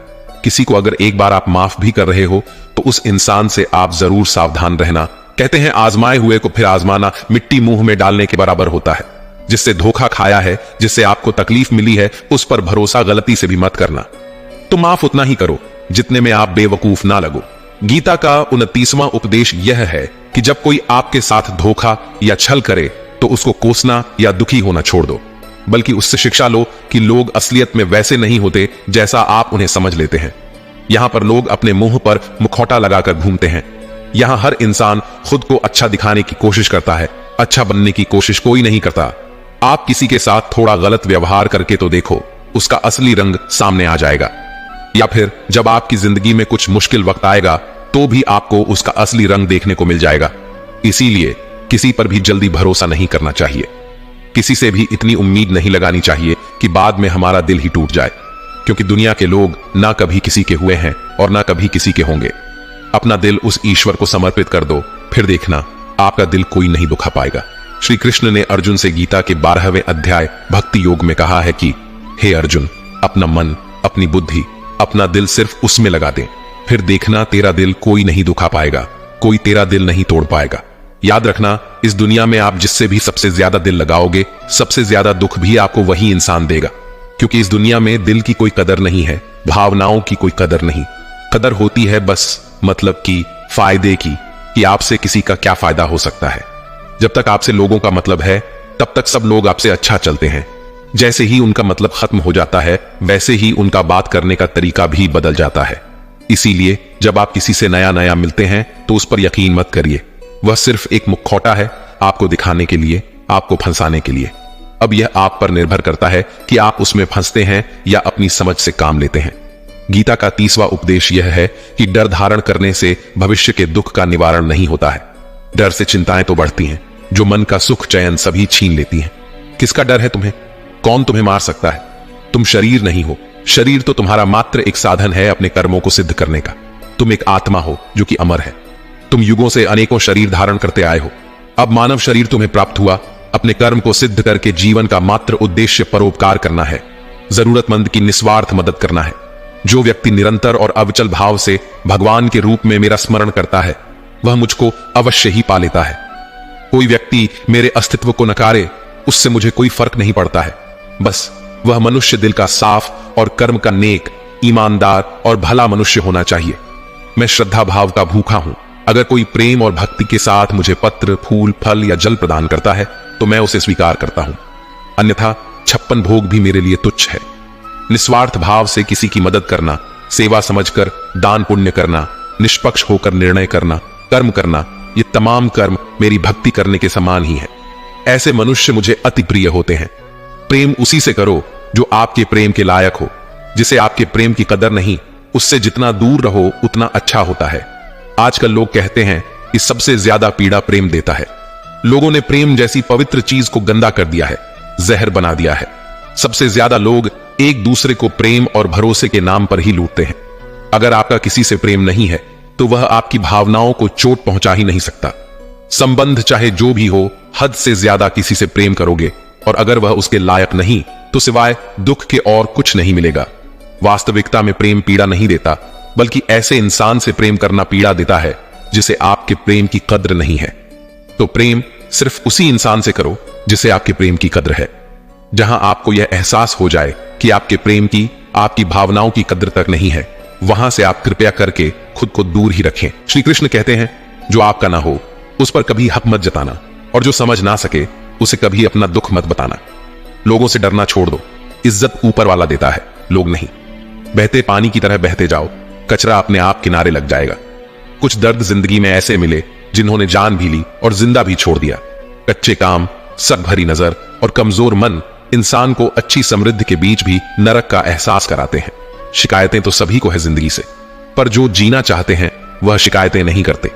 किसी को अगर एक बार आप माफ भी कर रहे हो तो उस इंसान से आप जरूर सावधान रहना। कहते हैं आजमाए हुए को फिर आजमाना मिट्टी मुंह में डालने के बराबर होता है। जिससे धोखा खाया है, जिससे आपको तकलीफ मिली है, उस पर भरोसा गलती से भी मत करना। तो माफ उतना ही करो जितने में आप बेवकूफ ना लगो। गीता का 29वां उपदेश यह है कि जब कोई आपके साथ धोखा या छल करे तो उसको कोसना या दुखी होना छोड़ दो, बल्कि उससे शिक्षा लो कि लोग असलियत में वैसे नहीं होते जैसा आप उन्हें समझ लेते हैं। यहां पर लोग अपने मुंह पर मुखौटा लगाकर घूमते हैं। यहां हर इंसान खुद को अच्छा दिखाने की कोशिश करता है, अच्छा बनने की कोशिश कोई नहीं करता। आप किसी के साथ थोड़ा गलत व्यवहार करके तो देखो, उसका असली रंग सामने आ जाएगा। या फिर जब आपकी जिंदगी में कुछ मुश्किल वक्त आएगा तो भी आपको उसका असली रंग देखने को मिल जाएगा। इसीलिए किसी पर भी जल्दी भरोसा नहीं करना चाहिए। किसी से भी इतनी उम्मीद नहीं लगानी चाहिए कि बाद में हमारा दिल ही टूट जाए, क्योंकि दुनिया के लोग ना कभी किसी के हुए हैं और ना कभी किसी के होंगे। अपना दिल उस ईश्वर को समर्पित कर दो, फिर देखना आपका दिल कोई नहीं दुखा पाएगा। श्री कृष्ण ने अर्जुन से गीता के 12वें अध्याय भक्ति योग में कहा है कि हे अर्जुन, अपना मन, अपनी बुद्धि, अपना दिल सिर्फ उसमें लगा दे, फिर देखना तेरा दिल कोई नहीं दुखा पाएगा, कोई तेरा दिल नहीं तोड़ पाएगा। याद रखना, इस दुनिया में आप जिससे भी सबसे ज्यादा दिल लगाओगे, सबसे ज्यादा दुख भी आपको वही इंसान देगा, क्योंकि इस दुनिया में दिल की कोई कदर नहीं है, भावनाओं की कोई कदर नहीं। कदर होती है बस मतलब की, फायदे की, कि आपसे किसी का क्या फायदा हो सकता है। जब तक आपसे लोगों का मतलब है, तब तक सब लोग आपसे अच्छा चलते हैं। जैसे ही उनका मतलब खत्म हो जाता है, वैसे ही उनका बात करने का तरीका भी बदल जाता है। इसीलिए जब आप किसी से नया नया मिलते हैं तो उस पर यकीन मत करिए, वह सिर्फ एक मुखौटा है, आपको दिखाने के लिए, आपको फंसाने के लिए। अब यह आप पर निर्भर करता है कि आप उसमें फंसते हैं या अपनी समझ से काम लेते हैं। गीता का 30वां उपदेश यह है कि डर धारण करने से भविष्य के दुख का निवारण नहीं होता है। डर से चिंताएं तो बढ़ती हैं, जो मन का सुख चैन सभी छीन लेती हैं। किसका डर है तुम्हें? कौन तुम्हें मार सकता है? तुम शरीर नहीं हो। शरीर तो तुम्हारा मात्र एक साधन है अपने कर्मों को सिद्ध करने का। तुम एक आत्मा हो जो कि अमर है। तुम युगों से अनेकों शरीर धारण करते आए हो। अब मानव शरीर तुम्हें प्राप्त हुआ। अपने कर्म को सिद्ध करके जीवन का मात्र उद्देश्य परोपकार करना है, जरूरतमंद की निस्वार्थ मदद करना है। जो व्यक्ति निरंतर और अविचल भाव से भगवान के रूप में मेरा स्मरण करता है, वह मुझको अवश्य ही पा लेता है। कोई व्यक्ति मेरे अस्तित्व को नकारे, उससे मुझे कोई फर्क नहीं पड़ता है। बस वह मनुष्य दिल का साफ और कर्म का नेक, ईमानदार और भला मनुष्य होना चाहिए। मैं श्रद्धा भाव का भूखा हूं। अगर कोई प्रेम और भक्ति के साथ मुझे पत्र, फूल, फल या जल प्रदान करता है तो मैं उसे स्वीकार करता हूं, अन्यथा 56 भोग भी मेरे लिए तुच्छ है। निस्वार्थ भाव से किसी की मदद करना, सेवा समझकर दान पुण्य करना, निष्पक्ष होकर निर्णय करना, कर्म करना, ये तमाम कर्म मेरी भक्ति करने के समान ही है। ऐसे मनुष्य मुझे अति प्रिय होते हैं। प्रेम उसी से करो जो आपके प्रेम के लायक हो। जिसे आपके प्रेम की कदर नहीं, उससे जितना दूर रहो उतना अच्छा होता है। आजकल लोग कहते हैं कि सबसे ज्यादा पीड़ा प्रेम देता है। लोगों ने प्रेम जैसी पवित्र चीज को गंदा कर दिया है, जहर बना दिया है। सबसे ज्यादा लोग एक दूसरे को प्रेम और भरोसे के नाम पर ही लूटते हैं। अगर आपका किसी से प्रेम नहीं है तो वह आपकी भावनाओं को चोट पहुंचा ही नहीं सकता। संबंध चाहे जो भी हो, हद से ज्यादा किसी से प्रेम करोगे और अगर वह उसके लायक नहीं तो सिवाय दुख के और कुछ नहीं मिलेगा। वास्तविकता में प्रेम पीड़ा नहीं देता, बल्कि ऐसे इंसान से प्रेम करना पीड़ा देता है जिसे आपके प्रेम की कद्र नहीं है। तो प्रेम सिर्फ उसी इंसान से करो जिसे आपके प्रेम की कद्र है। जहां आपको यह एहसास हो जाए कि आपके प्रेम की, आपकी भावनाओं की कद्र तक नहीं है, वहां से आप कृपया करके खुद को दूर ही रखें। श्री कृष्ण कहते हैं, जो आपका ना हो उस पर कभी हक मत जताना, और जो समझ ना सके उसे कभी अपना दुख मत बताना। लोगों से डरना छोड़ दो। इज्जत ऊपर वाला देता है, लोग नहीं। बहते पानी की तरह बहते जाओ, कचरा अपने आप किनारे लग जाएगा। कुछ दर्द जिंदगी में ऐसे मिले जिन्होंने जान भी ली और जिंदा भी छोड़ दिया। कच्चे काम, सग भरी नजर और कमजोर मन इंसान को अच्छी समृद्धि के बीच भी नरक का एहसास कराते हैं। शिकायतें तो सभी को है जिंदगी से, पर जो जीना चाहते हैं वह शिकायतें नहीं करते।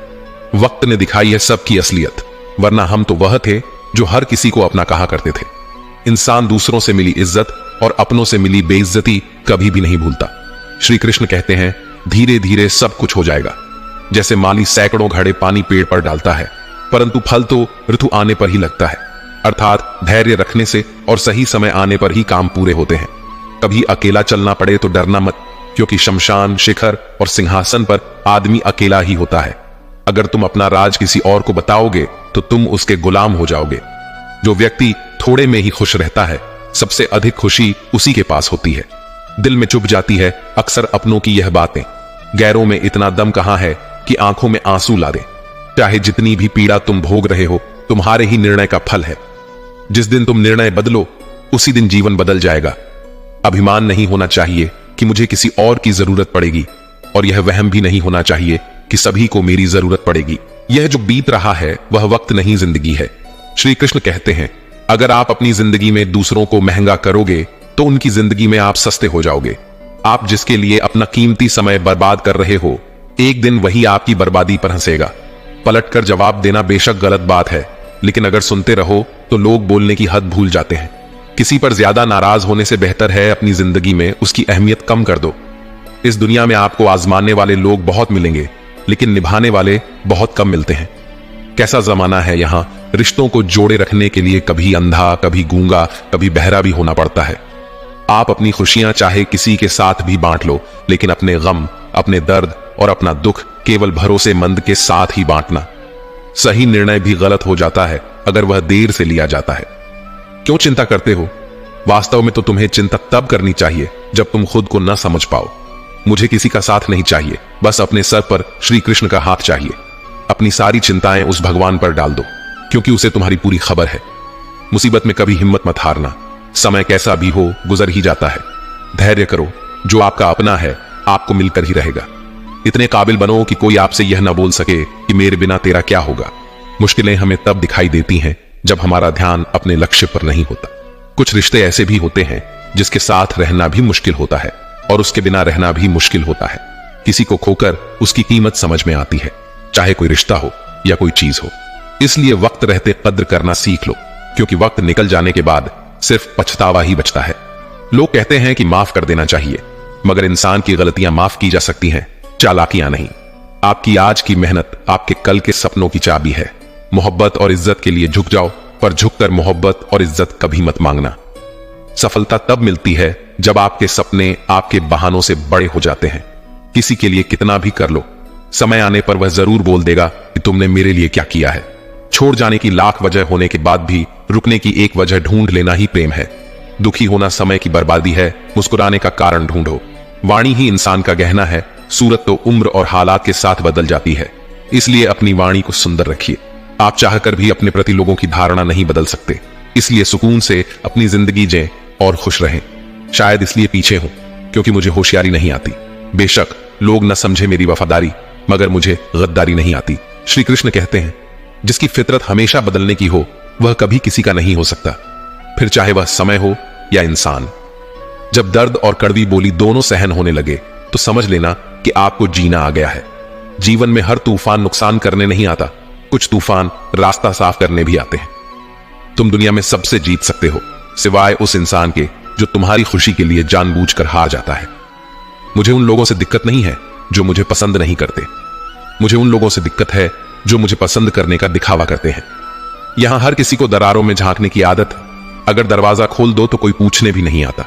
वक्त ने दिखाई है सबकी असलियत, वरना हम तो वह थे जो हर किसी को अपना कहा करते थे। इंसान दूसरों से मिली इज्जत और अपनों से मिली बेइज्जती कभी भी नहीं भूलता। श्री कृष्ण कहते हैं, धीरे धीरे सब कुछ हो जाएगा। जैसे माली सैकड़ों घड़े पानी पेड़ पर डालता है, परंतु फल तो ऋतु आने पर ही लगता है। अर्थात धैर्य रखने से और सही समय आने पर ही काम पूरे होते हैं। कभी अकेला चलना पड़े तो डरना मत, क्योंकि शमशान, शिखर और सिंहासन पर आदमी अकेला ही होता है। अगर तुम अपना राज किसी और को बताओगे तो तुम उसके गुलाम हो जाओगे। जो व्यक्ति थोड़े में ही खुश रहता है, सबसे अधिक खुशी उसी के पास होती है। दिल में चुभ जाती है अक्सर अपनों की यह बातें। गैरों में इतना दम कहां है कि आंखों में आंसू ला दे। चाहे जितनी भी पीड़ा तुम भोग रहे हो, तुम्हारे ही निर्णय का फल है। जिस दिन तुम निर्णय बदलो, उसी दिन जीवन बदल जाएगा। अभिमान नहीं होना चाहिए कि मुझे किसी और की जरूरत पड़ेगी, और यह वहम भी नहीं होना चाहिए कि सभी को मेरी जरूरत पड़ेगी। यह जो बीत रहा है वह वक्त नहीं, जिंदगी है। श्री कृष्ण कहते हैं, अगर आप अपनी जिंदगी में दूसरों को महंगा करोगे तो उनकी जिंदगी में आप सस्ते हो जाओगे। आप जिसके लिए अपना कीमती समय बर्बाद कर रहे हो, एक दिन वही आपकी बर्बादी पर हंसेगा। पलटकर जवाब देना बेशक गलत बात है, लेकिन अगर सुनते रहो तो लोग बोलने की हद भूल जाते हैं। किसी पर ज्यादा नाराज होने से बेहतर है अपनी जिंदगी में उसकी अहमियत कम कर दो। इस दुनिया में आपको आजमाने वाले लोग बहुत मिलेंगे, लेकिन निभाने वाले बहुत कम मिलते हैं। कैसा जमाना है यहाँ, रिश्तों को जोड़े रखने के लिए कभी अंधा, कभी गूंगा, कभी बहरा भी होना पड़ता है। आप अपनी खुशियां चाहे किसी के साथ भी बांट लो, लेकिन अपने गम, अपने दर्द और अपना दुख केवल भरोसेमंद के साथ ही बांटना। सही निर्णय भी गलत हो जाता है अगर वह देर से लिया जाता है। क्यों चिंता करते हो? वास्तव में तो तुम्हें चिंता तब करनी चाहिए जब तुम खुद को न समझ पाओ। मुझे किसी का साथ नहीं चाहिए, बस अपने सर पर श्री कृष्ण का हाथ चाहिए। अपनी सारी चिंताएं उस भगवान पर डाल दो, क्योंकि उसे तुम्हारी पूरी खबर है। मुसीबत में कभी हिम्मत मत हारना। समय कैसा भी हो, गुजर ही जाता है। धैर्य करो, जो आपका अपना है आपको मिलकर ही रहेगा। इतने काबिल बनो कि कोई आपसे यह ना बोल सके कि मेरे बिना तेरा क्या होगा। मुश्किलें हमें तब दिखाई देती हैं जब हमारा ध्यान अपने लक्ष्य पर नहीं होता। कुछ रिश्ते ऐसे भी होते हैं जिसके साथ रहना भी मुश्किल होता है और उसके बिना रहना भी मुश्किल होता है। किसी को खोकर उसकी कीमत समझ में आती है, चाहे कोई रिश्ता हो या कोई चीज हो। इसलिए वक्त रहते कद्र करना सीख लो, क्योंकि वक्त निकल जाने के बाद सिर्फ पछतावा ही बचता है। लोग कहते हैं कि माफ कर देना चाहिए, मगर इंसान की गलतियां माफ की जा सकती हैं, चालाकियां नहीं। आपकी आज की मेहनत आपके कल के सपनों की चाबी है। मोहब्बत और इज्जत के लिए झुक जाओ, पर झुककर मोहब्बत और इज्जत कभी मत मांगना। सफलता तब मिलती है जब आपके सपने आपके बहानों से बड़े हो जाते हैं। किसी के लिए कितना भी कर लो, समय आने पर वह जरूर बोल देगा कि तुमने मेरे लिए क्या किया है। छोड़ जाने की लाख वजह होने के बाद भी रुकने की एक वजह ढूंढ लेना ही प्रेम है। दुखी होना समय की बर्बादी है, मुस्कुराने का कारण ढूंढो। वाणी ही इंसान का गहना है, सूरत तो उम्र और हालात के साथ बदल जाती है। इसलिए अपनी वाणी को सुंदर रखिए। आप चाहकर भी अपने प्रति लोगों की धारणा नहीं बदल सकते, इसलिए सुकून से अपनी जिंदगी जिएं और खुश रहें। शायद इसलिए पीछे हूं क्योंकि मुझे होशियारी नहीं आती। बेशक लोग न समझे मेरी वफादारी, मगर मुझे गद्दारी नहीं आती। श्री कृष्ण कहते हैं, जिसकी फितरत हमेशा बदलने की हो वह कभी किसी का नहीं हो सकता, फिर चाहे वह समय हो या इंसान। जब दर्द और कड़वी बोली दोनों सहन होने लगे तो समझ लेना कि आपको जीना आ गया है। जीवन में हर तूफान नुकसान करने नहीं आता, कुछ तूफान रास्ता साफ करने भी आते हैं। तुम दुनिया में सबसे जीत सकते हो, सिवाय उस इंसान के जो तुम्हारी खुशी के लिए जानबूझकर हार जाता है। मुझे उन लोगों से दिक्कत नहीं है जो मुझे पसंद नहीं करते, मुझे उन लोगों से दिक्कत है जो मुझे पसंद करने का दिखावा करते हैं। यहां हर किसी को दरारों में झांकने की आदत है। अगर दरवाजा खोल दो तो कोई पूछने भी नहीं आता।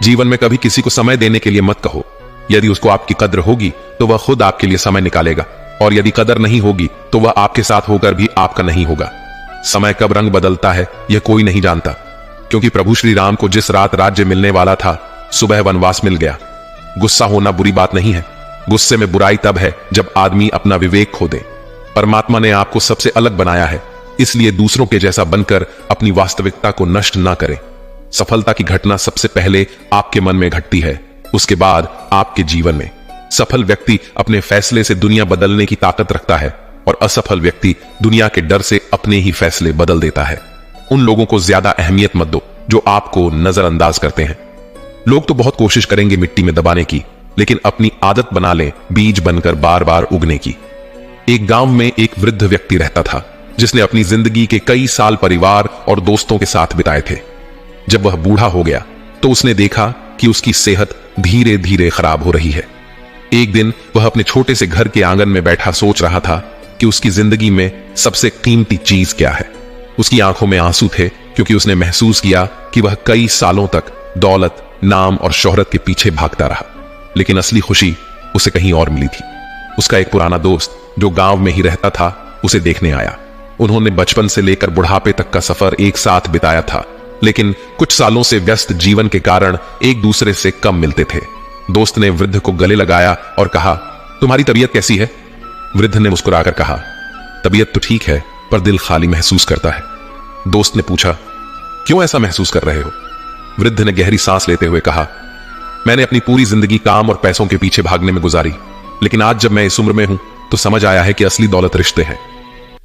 जीवन में कभी किसी को समय देने के लिए मत कहो। यदि उसको आपकी कद्र होगी तो वह खुद आपके लिए समय निकालेगा, और यदि कदर नहीं होगी तो वह आपके साथ होकर भी आपका नहीं होगा। समय कब रंग बदलता है यह कोई नहीं जानता, क्योंकि प्रभु श्री राम को जिस रात राज्य मिलने वाला था, सुबह वनवास मिल गया। गुस्सा होना बुरी बात नहीं है, गुस्से में बुराई तब है जब आदमी अपना विवेक खो दे। परमात्मा ने आपको सबसे अलग बनाया है, इसलिए दूसरों के जैसा बनकर अपनी वास्तविकता को नष्ट ना करें। सफलता की घटना सबसे पहले आपके मन में घटती है, उसके बाद आपके जीवन में। सफल व्यक्ति अपने फैसले से दुनिया बदलने की ताकत रखता है, और असफल व्यक्ति दुनिया के डर से अपने ही फैसले बदल देता है। उन लोगों को ज्यादा अहमियत मत दो जो आपको नजरअंदाज करते हैं। लोग तो बहुत कोशिश करेंगे मिट्टी में दबाने की, लेकिन अपनी आदत बना लें बीज बनकर बार बार उगने की। एक गांव में एक वृद्ध व्यक्ति रहता था, जिसने अपनी जिंदगी के कई साल परिवार और दोस्तों के साथ बिताए थे। जब वह बूढ़ा हो गया तो उसने देखा कि उसकी सेहत धीरे धीरे खराब हो रही है। एक दिन वह अपने छोटे से घर के आंगन में बैठा सोच रहा था कि उसकी जिंदगी में सबसे कीमती चीज क्या है। उसकी आंखों में आंसू थे, क्योंकि उसने महसूस किया कि वह कई सालों तक दौलत, नाम और शोहरत के पीछे भागता रहा, लेकिन असली खुशी उसे कहीं और मिली थी। उसका एक पुराना दोस्त जो गांव में ही रहता था, उसे देखने आया। उन्होंने बचपन से लेकर बुढ़ापे तक का सफर एक साथ बिताया था, लेकिन कुछ सालों से व्यस्त जीवन के कारण एक दूसरे से कम मिलते थे। दोस्त ने वृद्ध को गले लगाया और कहा, तुम्हारी तबीयत कैसी है? वृद्ध ने मुस्कुराकर कहा, तबीयत तो ठीक है, पर दिल खाली महसूस करता है। दोस्त ने पूछा, क्यों ऐसा महसूस कर रहे हो? वृद्ध ने गहरी सांस लेते हुए कहा, मैंने अपनी पूरी जिंदगी काम और पैसों के पीछे भागने में गुजारी, लेकिन आज जब मैं इस उम्र में हूं तो समझ आया है कि असली दौलत रिश्ते हैं।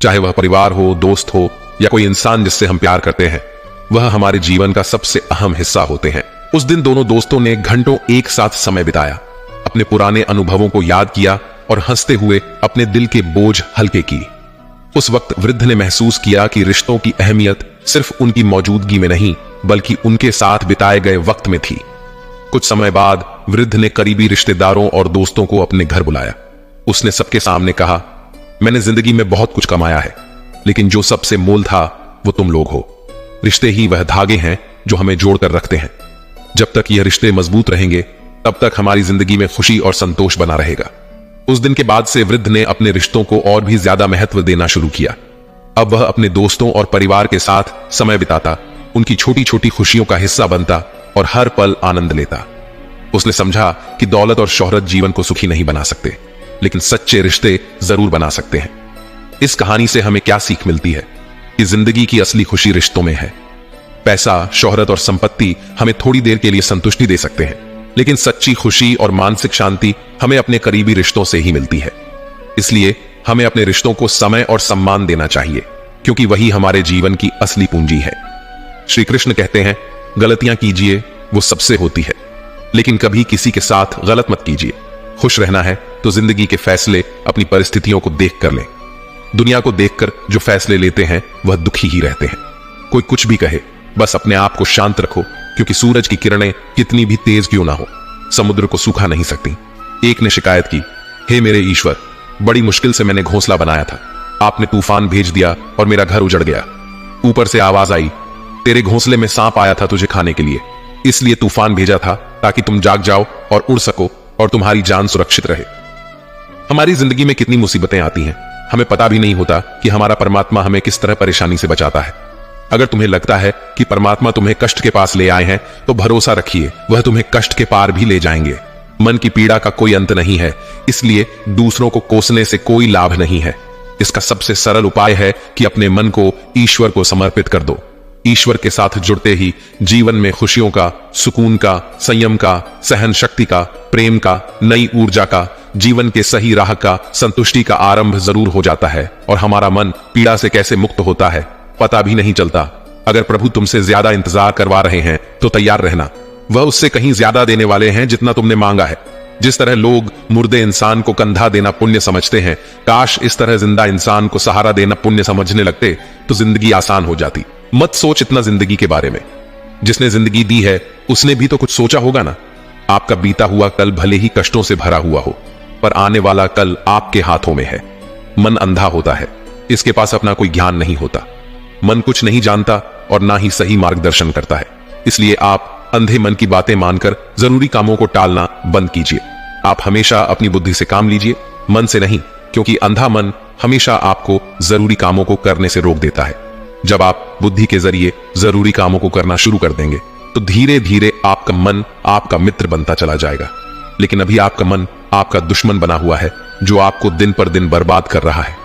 चाहे वह परिवार हो, दोस्त हो या कोई इंसान जिससे हम प्यार करते हैं, वह हमारे जीवन का सबसे अहम हिस्सा होते हैं। उस दिन दोनों दोस्तों ने घंटों एक साथ समय बिताया, अपने पुराने अनुभवों को याद किया और हंसते हुए अपने दिल के बोझ हल्के की। उस वक्त वृद्ध ने महसूस किया कि रिश्तों की अहमियत सिर्फ उनकी मौजूदगी में नहीं, बल्कि उनके साथ बिताए गए वक्त में थी। कुछ समय बाद वृद्ध ने करीबी रिश्तेदारों और दोस्तों को अपने घर बुलाया। उसने सबके सामने कहा, मैंने जिंदगी में बहुत कुछ कमाया है, लेकिन जो सबसे मोल था वो तुम लोग हो। रिश्ते ही वह धागे हैं जो हमें जोड़कर रखते हैं। जब तक यह रिश्ते मजबूत रहेंगे, तब तक हमारी जिंदगी में खुशी और संतोष बना रहेगा। उस दिन के बाद से वृद्ध ने अपने रिश्तों को और भी ज्यादा महत्व देना शुरू किया। अब वह अपने दोस्तों और परिवार के साथ समय बिताता, उनकी छोटी छोटी खुशियों का हिस्सा बनता और हर पल आनंद लेता। उसने समझा कि दौलत और शोहरत जीवन को सुखी नहीं बना सकते, लेकिन सच्चे रिश्ते जरूर बना सकते हैं। इस कहानी से हमें क्या सीख मिलती है कि जिंदगी की असली खुशी रिश्तों में है। पैसा, शोहरत और संपत्ति हमें थोड़ी देर के लिए संतुष्टि दे सकते हैं, लेकिन सच्ची खुशी और मानसिक शांति हमें अपने करीबी रिश्तों से ही मिलती है। इसलिए हमें अपने रिश्तों को समय और सम्मान देना चाहिए, क्योंकि वही हमारे जीवन की असली पूंजी है। श्री कृष्ण कहते हैं, गलतियां कीजिए, वो सबसे होती है, लेकिन कभी किसी के साथ गलत मत कीजिए। खुश रहना है तो जिंदगी के फैसले अपनी परिस्थितियों को देख कर लें। दुनिया को देखकर जो फैसले लेते हैं वह दुखी ही रहते हैं। कोई कुछ भी कहे, बस अपने आप को शांत रखो, क्योंकि सूरज की किरणें कितनी भी तेज क्यों ना हो, समुद्र को सूखा नहीं सकती। एक ने शिकायत की, हे मेरे ईश्वर, बड़ी मुश्किल से मैंने घोंसला बनाया था, आपने तूफान भेज दिया और मेरा घर उजड़ गया। ऊपर से आवाज आई, तेरे घोंसले में सांप आया था तुझे खाने के लिए, इसलिए तूफान भेजा था ताकि तुम जाग जाओ और उड़ सको और तुम्हारी जान सुरक्षित रहे। हमारी जिंदगी में कितनी मुसीबतें आती हैं, हमें पता भी नहीं होता कि हमारा परमात्मा हमें किस तरह परेशानी से बचाता है। अगर तुम्हें लगता है कि परमात्मा तुम्हें कष्ट के पास ले आए हैं, तो भरोसा रखिए वह तुम्हें कष्ट के पार भी ले जाएंगे। मन की पीड़ा का कोई अंत नहीं है, इसलिए दूसरों को कोसने से कोई लाभ नहीं है। इसका सबसे सरल उपाय है कि अपने मन को ईश्वर को समर्पित कर दो। ईश्वर के साथ जुड़ते ही जीवन में खुशियों का, सुकून का, संयम का, सहन शक्ति का, प्रेम का, नई ऊर्जा का, जीवन के सही राह का, संतुष्टि का आरंभ जरूर हो जाता है और हमारा मन पीड़ा से कैसे मुक्त होता है पता भी नहीं चलता। अगर प्रभु तुमसे ज्यादा इंतजार करवा रहे हैं तो तैयार रहना, वह उससे कहीं ज्यादा देने वाले हैं जितना तुमने मांगा है। जिस तरह लोग मुर्दे इंसान को कंधा देना पुण्य समझते हैं, काश इस तरह जिंदा इंसान को सहारा देना पुण्य समझने लगते तो जिंदगी आसान हो जाती। मत सोच इतना जिंदगी के बारे में, जिसने जिंदगी दी है उसने भी तो कुछ सोचा होगा ना। आपका बीता हुआ कल भले ही कष्टों से भरा हुआ हो, पर आने वाला कल आपके हाथों में है। मन अंधा होता है, इसके पास अपना कोई ज्ञान नहीं होता। मन कुछ नहीं जानता और ना ही सही मार्गदर्शन करता है, इसलिए आप अंधे मन की बातें मानकर जरूरी कामों को टालना बंद कीजिए। आप हमेशा अपनी बुद्धि से काम लीजिए, मन से नहीं, क्योंकि अंधा मन हमेशा आपको जरूरी कामों को करने से रोक देता है। जब आप बुद्धि के जरिए जरूरी कामों को करना शुरू कर देंगे तो धीरे धीरे आपका मन आपका मित्र बनता चला जाएगा। लेकिन अभी आपका मन आपका दुश्मन बना हुआ है, जो आपको दिन पर दिन बर्बाद कर रहा है।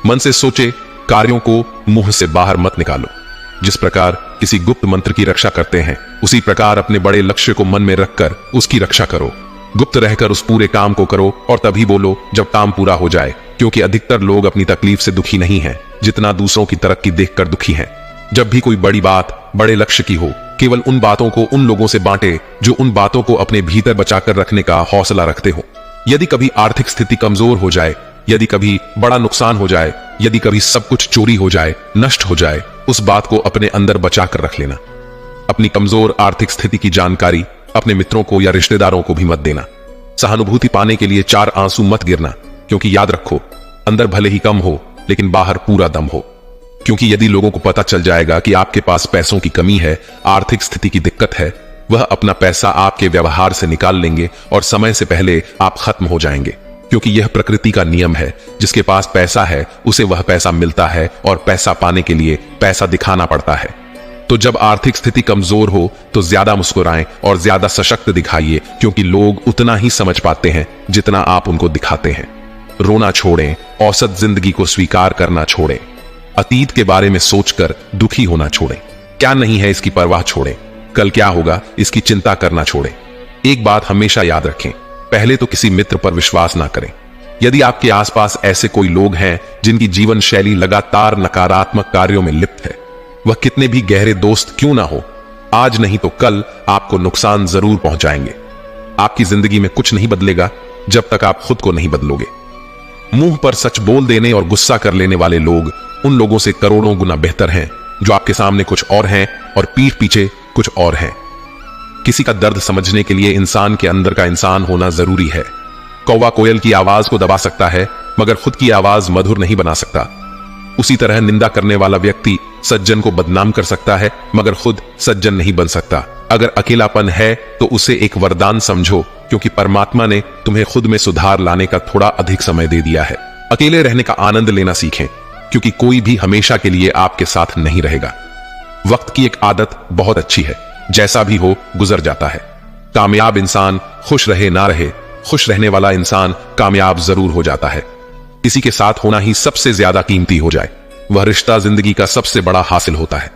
मन से सोचे, कार्यों को मुंह से बाहर मत निकालो। जिस प्रकार किसी गुप्त मंत्र की रक्षा करते हैं, उसी प्रकार अपने बड़े लक्ष्य को मन में रखकर उसकी रक्षा करो। गुप्त रहकर उस पूरे काम को करो और तभी बोलो जब काम पूरा हो जाए, क्योंकि अधिकतर लोग अपनी तकलीफ से दुखी नहीं हैं, जितना दूसरों की तरक्की देखकर दुखी हैं। जब भी कोई बड़ी बात बड़े लक्ष्य की हो, केवल उन बातों को उन लोगों से बांटे जो उन बातों को अपने भीतर बचाकर रखने का हौसला रखते हो। यदि कभी आर्थिक स्थिति कमजोर हो जाए, यदि कभी बड़ा नुकसान हो जाए, यदि कभी सब कुछ चोरी हो जाए, नष्ट हो जाए, उस बात को अपने अंदर बचाकर रख लेना। अपनी कमजोर आर्थिक स्थिति की जानकारी अपने मित्रों को या रिश्तेदारों को भी मत देना। सहानुभूति पाने के लिए 4 आंसू मत गिरना, क्योंकि याद रखो, अंदर भले ही कम हो लेकिन बाहर पूरा दम हो। क्योंकि यदि लोगों को पता चल जाएगा कि आपके पास पैसों की कमी है, आर्थिक स्थिति की दिक्कत है, वह अपना पैसा आपके व्यवहार से निकाल लेंगे और समय से पहले आप खत्म हो जाएंगे। क्योंकि यह प्रकृति का नियम है, जिसके पास पैसा है उसे वह पैसा मिलता है और पैसा पाने के लिए पैसा दिखाना पड़ता है। तो जब आर्थिक स्थिति कमजोर हो तो ज्यादा मुस्कुराएं और ज्यादा सशक्त दिखाइए, क्योंकि लोग उतना ही समझ पाते हैं जितना आप उनको दिखाते हैं। रोना छोड़ें, औसत जिंदगी को स्वीकार करना छोड़ें, अतीत के बारे में सोचकर दुखी होना छोड़ें, क्या नहीं है इसकी परवाह छोड़ें, कल क्या होगा इसकी चिंता करना छोड़ें। एक बात हमेशा याद रखें, पहले तो किसी मित्र पर विश्वास ना करें। यदि आपके आसपास ऐसे कोई लोग हैं जिनकी जीवन शैली लगातार नकारात्मक कार्यों में लिप्त है, वह कितने भी गहरे दोस्त क्यों ना हो, आज नहीं तो कल आपको नुकसान जरूर पहुंचाएंगे। आपकी जिंदगी में कुछ नहीं बदलेगा जब तक आप खुद को नहीं बदलोगे। मुंह पर सच बोल देने और गुस्सा कर लेने वाले लोग उन लोगों से करोड़ों गुना बेहतर हैं जो आपके सामने कुछ और हैं और पीठ पीछे कुछ और हैं। किसी का दर्द समझने के लिए इंसान के अंदर का इंसान होना जरूरी है। कौवा कोयल की आवाज को दबा सकता है, मगर खुद की आवाज मधुर नहीं बना सकता। उसी तरह निंदा करने वाला व्यक्ति सज्जन को बदनाम कर सकता है, मगर खुद सज्जन नहीं बन सकता। अगर अकेलापन है तो उसे एक वरदान समझो, क्योंकि परमात्मा ने तुम्हें खुद में सुधार लाने का थोड़ा अधिक समय दे दिया है। अकेले रहने का आनंद लेना सीखें, क्योंकि कोई भी हमेशा के लिए आपके साथ नहीं रहेगा। वक्त की एक आदत बहुत अच्छी है, जैसा भी हो गुजर जाता है। कामयाब इंसान खुश रहे ना रहे, खुश रहने वाला इंसान कामयाब जरूर हो जाता है। किसी के साथ होना ही सबसे ज्यादा कीमती हो जाए, वह रिश्ता जिंदगी का सबसे बड़ा हासिल होता है।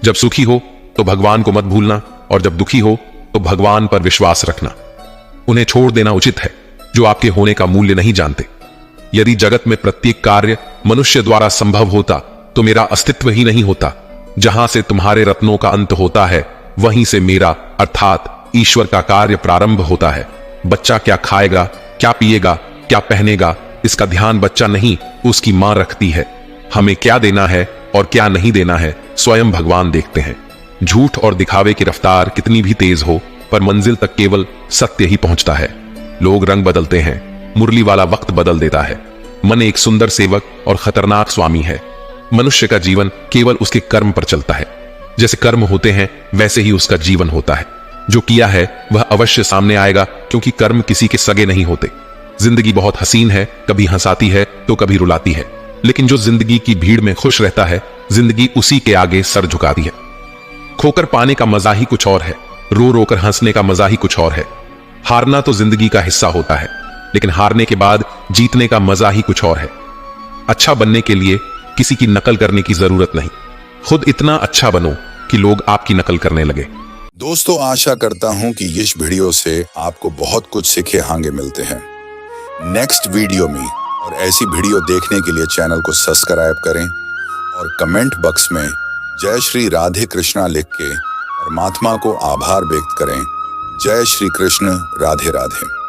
जब सुखी हो तो भगवान को मत भूलना, और जब दुखी हो तो भगवान पर विश्वास रखना। उन्हें छोड़ देना उचित है जो आपके होने का मूल्य नहीं जानते। यदि जगत में प्रत्येक कार्य मनुष्य द्वारा संभव होता तो मेरा अस्तित्व ही नहीं होता। जहां से तुम्हारे रत्नों का अंत होता है, वहीं से मेरा अर्थात ईश्वर का कार्य प्रारंभ होता है। बच्चा क्या खाएगा, क्या पिएगा, क्या पहनेगा, इसका ध्यान बच्चा नहीं उसकी मां रखती है। हमें क्या देना है और क्या नहीं देना है स्वयं भगवान देखते हैं। झूठ और दिखावे की रफ्तार कितनी भी तेज हो, पर मंजिल तक केवल सत्य ही पहुंचता है। लोग रंग बदलते हैं, मुरली वाला वक्त बदल देता है। मन एक सुंदर सेवक और खतरनाक स्वामी है। मनुष्य का जीवन केवल उसके कर्म पर चलता है। जैसे कर्म होते हैं वैसे ही उसका जीवन होता है। जो किया है वह अवश्य सामने आएगा, क्योंकि कर्म किसी के सगे नहीं होते। जिंदगी बहुत हसीन है, कभी हंसाती है तो कभी रुलाती है, लेकिन जो जिंदगी की भीड़ में खुश रहता है, जिंदगी उसी के आगे सर झुकाती है। खोकर पाने का मजा ही कुछ और है, रो रो कर हंसने का मजा ही कुछ और है। हारना तो जिंदगी का हिस्सा होता है, लेकिन हारने के बाद जीतने का मजा ही कुछ और है। अच्छा बनने के लिए किसी की नकल करने की जरूरत नहीं, खुद इतना अच्छा बनो कि लोग आपकी नकल करने लगे। दोस्तों, आशा करता हूं कि इस वीडियो से आपको बहुत कुछ सीखे हांगे मिलते हैं। नेक्स्ट वीडियो में और ऐसी वीडियो देखने के लिए चैनल को सब्सक्राइब करें और कमेंट बॉक्स में जय श्री राधे कृष्णा लिख के परमात्मा को आभार व्यक्त करें। जय श्री कृष्ण, राधे राधे।